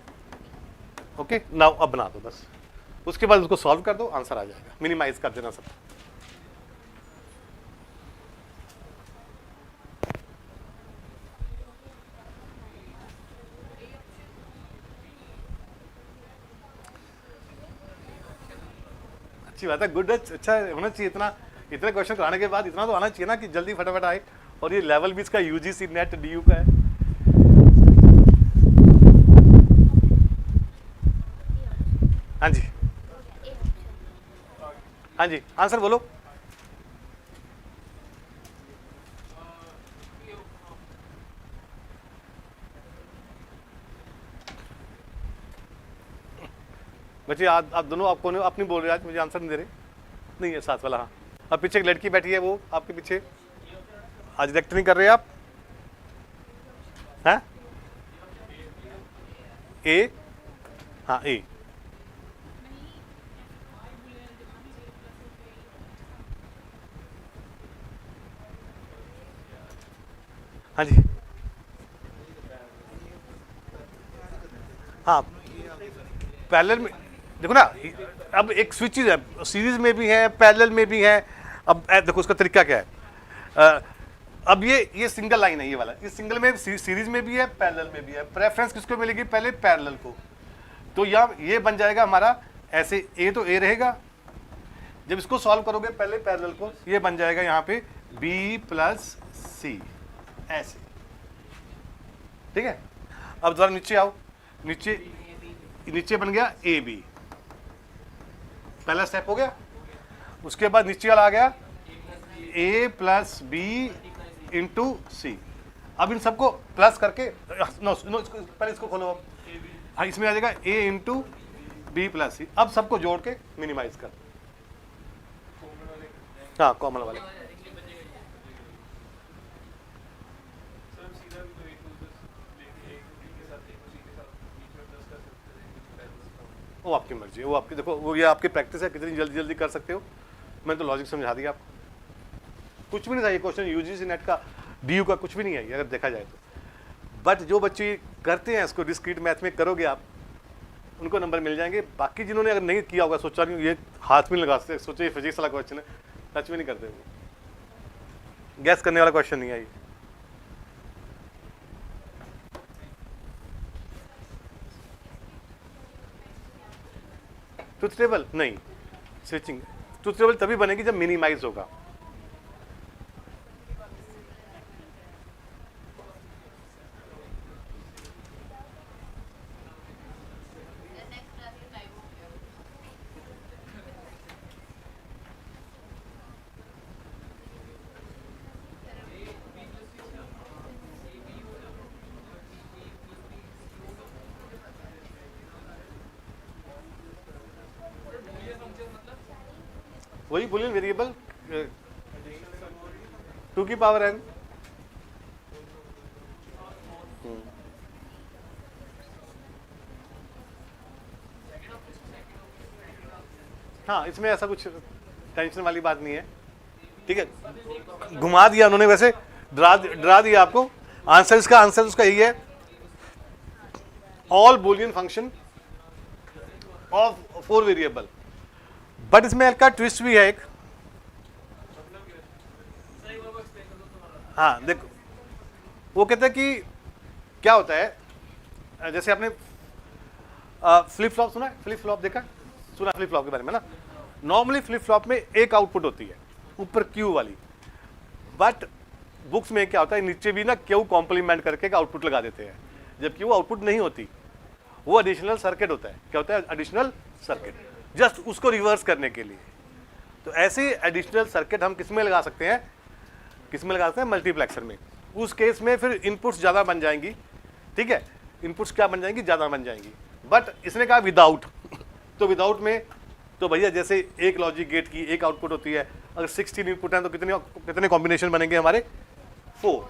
ओके, नाउ अब बना दो बस, उसके बाद उसको सॉल्व कर दो, आंसर आ जाएगा। मिनिमाइज कर देना सब। अच्छी बात है, गुड, अच्छा होना चाहिए। इतने क्वेश्चन कराने के बाद इतना तो आना चाहिए ना कि जल्दी फटाफट आए। और ये लेवल भी इसका यूजीसी नेट डीयू का है। हाँ जी, हाँ जी, आंसर बोलो। बच्चे आप दोनों आप कौन हो? आप नहीं बोल रहे आज, मुझे आंसर नहीं दे रहे। नहीं है साथ वाला, हाँ। अब पीछे एक लड़की बैठी है, वो आपके पीछे, आज रिएक्ट नहीं कर रहे आप? हैं? ए, हाँ ए। हाँ जी, हाँ पैरेलल में देखो ना, अब एक स्विच है, सीरीज में भी है, पैरेलल में भी है। अब देखो उसका तरीका क्या है। अब ये सिंगल लाइन है, ये वाला, ये सिंगल में सीरीज में भी है, पैरेलल में भी है। प्रेफरेंस किसको मिलेगी? पहले पैरेलल को। तो यहाँ ये बन जाएगा हमारा ऐसे, ए तो ए रहेगा, जब इसको सॉल्व करोगे पहले पैरेलल को, ये बन जाएगा यहाँ पे बी प्लस सी, ऐसे, ठीक है। अब जरा नीचे आओ, नीचे बन गया ए बी, पहला स्टेप हो गया। उसके बाद नीचे वाला आ गया ए प्लस बी इंटू सी। अब इन सबको प्लस करके पहले इसको खोलो, अब हाँ इसमें आ जाएगा ए इंटू बी प्लस सी। अब सबको जोड़ के मिनिमाइज कर, हाँ कॉमन वाले। वो आपकी मर्जी है, वो आपकी, देखो वो ये आपकी प्रैक्टिस है, कितनी जल्दी जल्दी कर सकते हो। मैंने तो लॉजिक समझा दिया आपको, कुछ भी नहीं था ये क्वेश्चन यूजीसी नेट का, डीयू का कुछ भी नहीं है ये, अगर देखा जाए तो। बट जो बच्चे करते हैं इसको डिस्क्रीट मैथ में करोगे आप, उनको नंबर मिल जाएंगे। बाकी जिन्होंने अगर नहीं किया होगा, सोचा नहीं, ये हाथ में लगा सकते, सोचे फिजिक्स वाला क्वेश्चन है, टच में नहीं करते, गैस करने वाला क्वेश्चन नहीं है ये। ट्रुथ टेबल नहीं, स्विचिंग ट्रुथ टेबल तभी बनेगी जब मिनिमाइज होगा। वही बुलियन वेरिएबल 2 की पावर n। हाँ इसमें ऐसा कुछ टेंशन वाली बात नहीं है, ठीक है। घुमा दिया उन्होंने, वैसे डरा दिया आपको। आंसर उसका यही है, all boolean function of 4 variable. But इसमें का ट्विस्ट भी है एक, हाँ देखो वो कहते हैं कि क्या होता है, जैसे आपने फ्लिप फ्लॉप सुना है, फ्लिप फ्लॉप देखा सुना फ्लिप फ्लॉप के बारे में ना। नॉर्मली फ्लिप फ्लॉप में एक आउटपुट होती है ऊपर क्यू वाली, बट बुक्स में क्या होता है नीचे भी ना क्यू कॉम्प्लीमेंट करके एक आउटपुट लगा देते हैं, जबकि वो आउटपुट नहीं होती, वो एडिशनल सर्किट होता है। क्या होता है? एडिशनल सर्किट, जस्ट उसको रिवर्स करने के लिए। तो ऐसे एडिशनल सर्किट हम किस में लगा सकते हैं? मल्टीप्लेक्सर में। उस केस में फिर इनपुट्स ज़्यादा बन जाएंगी, ठीक है, इनपुट्स क्या बन जाएंगी? ज़्यादा बन जाएंगी। बट इसने कहा विदाउट, तो विदाउट में तो भैया जैसे एक लॉजिक गेट की एक आउटपुट होती है, अगर 16 इनपुट हैं तो कितने कॉम्बिनेशन बनेंगे हमारे? 4।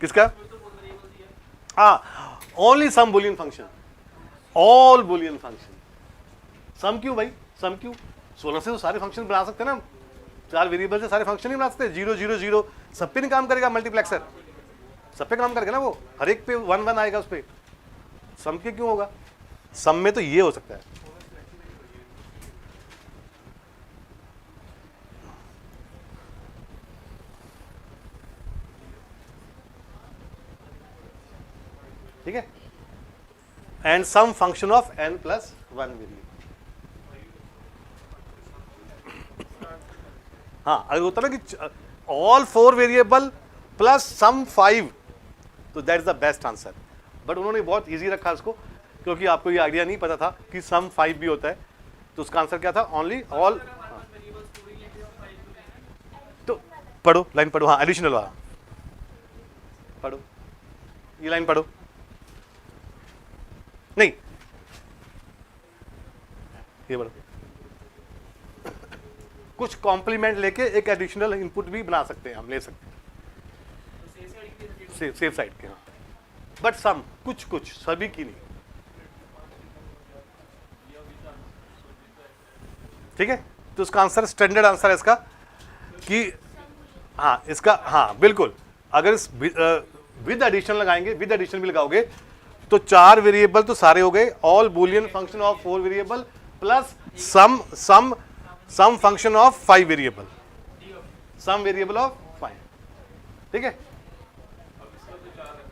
किसका? हाँ, only sum boolean function, all boolean function. Sum क्यों भाई? सम क्यों? 16 से तो सारे फंक्शन बना सकते हैं ना, 4 वेरिएबल से सारे फंक्शन नहीं बना सकते। 0 0 0 सब पे नहीं काम करेगा मल्टीप्लेक्सर, सब पे काम करेगा ना वो, हर एक पे 1 1 आएगा उस पे। सम के क्यों होगा? सम में तो ये हो सकता है। ठीक है, and some function of n plus 1 variable. हाँ, अगर होता ना कि ऑल 4 वेरिएबल प्लस सम 5, तो that is the best answer. But उन्होंने बहुत इजी रखा उसको, क्योंकि आपको ये आइडिया नहीं पता था कि सम 5 भी होता है। तो उसका आंसर क्या था? Only all. तो पढ़ो, लाइन पढ़ो, हाँ एडिशनल वाला पढ़ो, ये लाइन पढ़ो। नहीं, ये बढ़ो, कुछ कॉम्प्लीमेंट लेके एक एडिशनल इनपुट भी बना सकते हैं, हम ले सकते हैं सेफ साइड के, हाँ, बट सम, कुछ कुछ, सभी की नहीं, ठीक है। तो उसका आंसर, स्टैंडर्ड आंसर है इसका कि हाँ, इसका हाँ बिल्कुल, अगर इस विद एडिशन लगाएंगे, विद एडिशन भी लगाओगे तो 4 वेरिएबल तो सारे हो गए, all Boolean function of 4 variable plus some function of 5 variable, some variable of 5, ठीक है।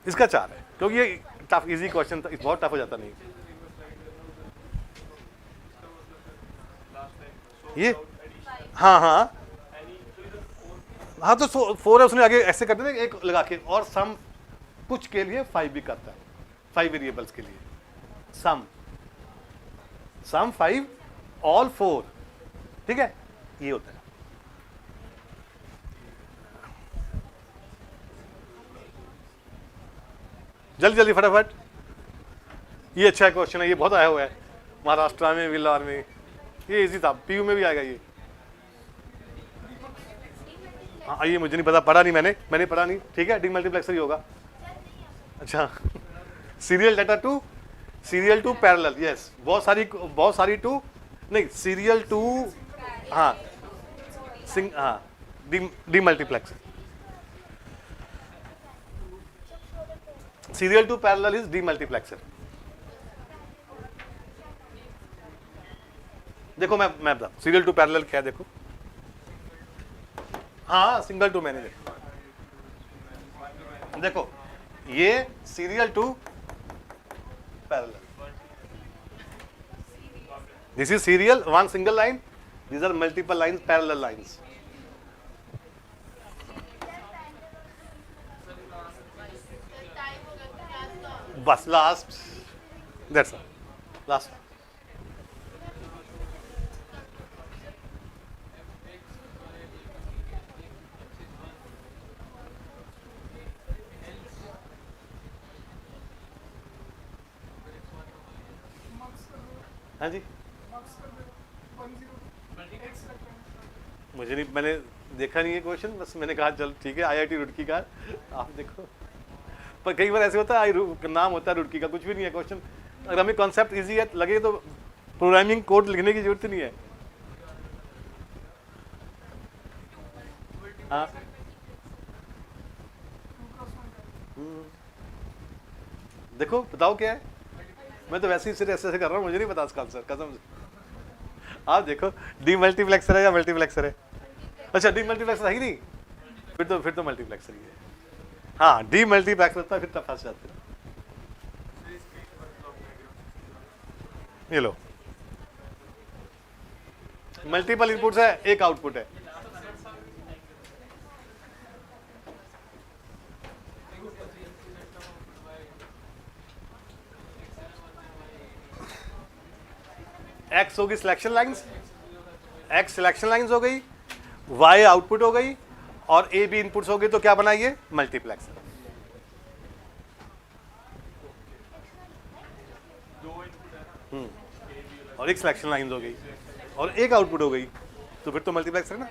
इसका 4 है, क्योंकि ये टफ इजी क्वेश्चन था, बहुत टफ हो जाता नहीं ये, हाँ हाँ हाँ, तो 4 है, उसने आगे ऐसे कर देना एक लगा के, और सम कुछ के लिए 5 भी करता है, 5 वेरिएबल्स के लिए सम 5 ऑल 4, ठीक है, ये होता है। जल्दी जल्दी फटाफट, ये अच्छा क्वेश्चन है, ये बहुत आया हुआ है महाराष्ट्र में, विलार में, ये इजी था, पीयू में भी आएगा ये। हाँ, ये मुझे नहीं पता, पढ़ा नहीं मैंने पढ़ा नहीं, ठीक है, डीमल्टीप्लेक्सर ही होगा। अच्छा, serial data to serial to parallel, yes, बहुत सारी टू नहीं, सीरियल टू, हाँ हाँ, demultiplexer, serial to parallel is demultiplexer. देखो मैं बता, सीरियल टू पैरेलल क्या है, देखो, हाँ सिंगल टू मैंने देखो, ये serial to parallel, this is serial, one single line, these are multiple lines, parallel lines. बस लास्ट, that's all, last. हाँ जी, मुझे नहीं, मैंने देखा नहीं है क्वेश्चन, बस मैंने कहा चल ठीक है, आईआईटी रुड़की का आप देखो, पर कई बार ऐसे होता है नाम होता है रुड़की का, कुछ भी नहीं है क्वेश्चन, अगर हमें कॉन्सेप्ट इजी है लगे तो प्रोग्रामिंग कोड लिखने की जरूरत नहीं है। हाँ, देखो बताओ क्या है, मैं तो वैसे ही सिर्फ ऐसे कर रहा हूँ, मुझे नहीं पता इसका आंसर कसम से। आप देखो, डीमल्टीप्लेक्सर है या मल्टीप्लेक्सर है? अच्छा, डीमल्टीप्लेक्सर है ही नहीं, फिर तो मल्टीप्लेक्सर ही है। हाँ, डीमल्टीप्लेक्सर होता है, फिर तब फंस जाते हैं। ये लो, मल्टीपल इनपुट्स है, एक आउटपुट है। एक्स होगी selection lines, x selection lines हो गई, वाई आउटपुट हो गई, और ए बी इनपुट्स हो गई, तो क्या बनाइए? मल्टीप्लेक्सर। और एक सिलेक्शन लाइंस हो गई और एक आउटपुट हो गई, तो फिर तो मल्टीप्लेक्सर है ना।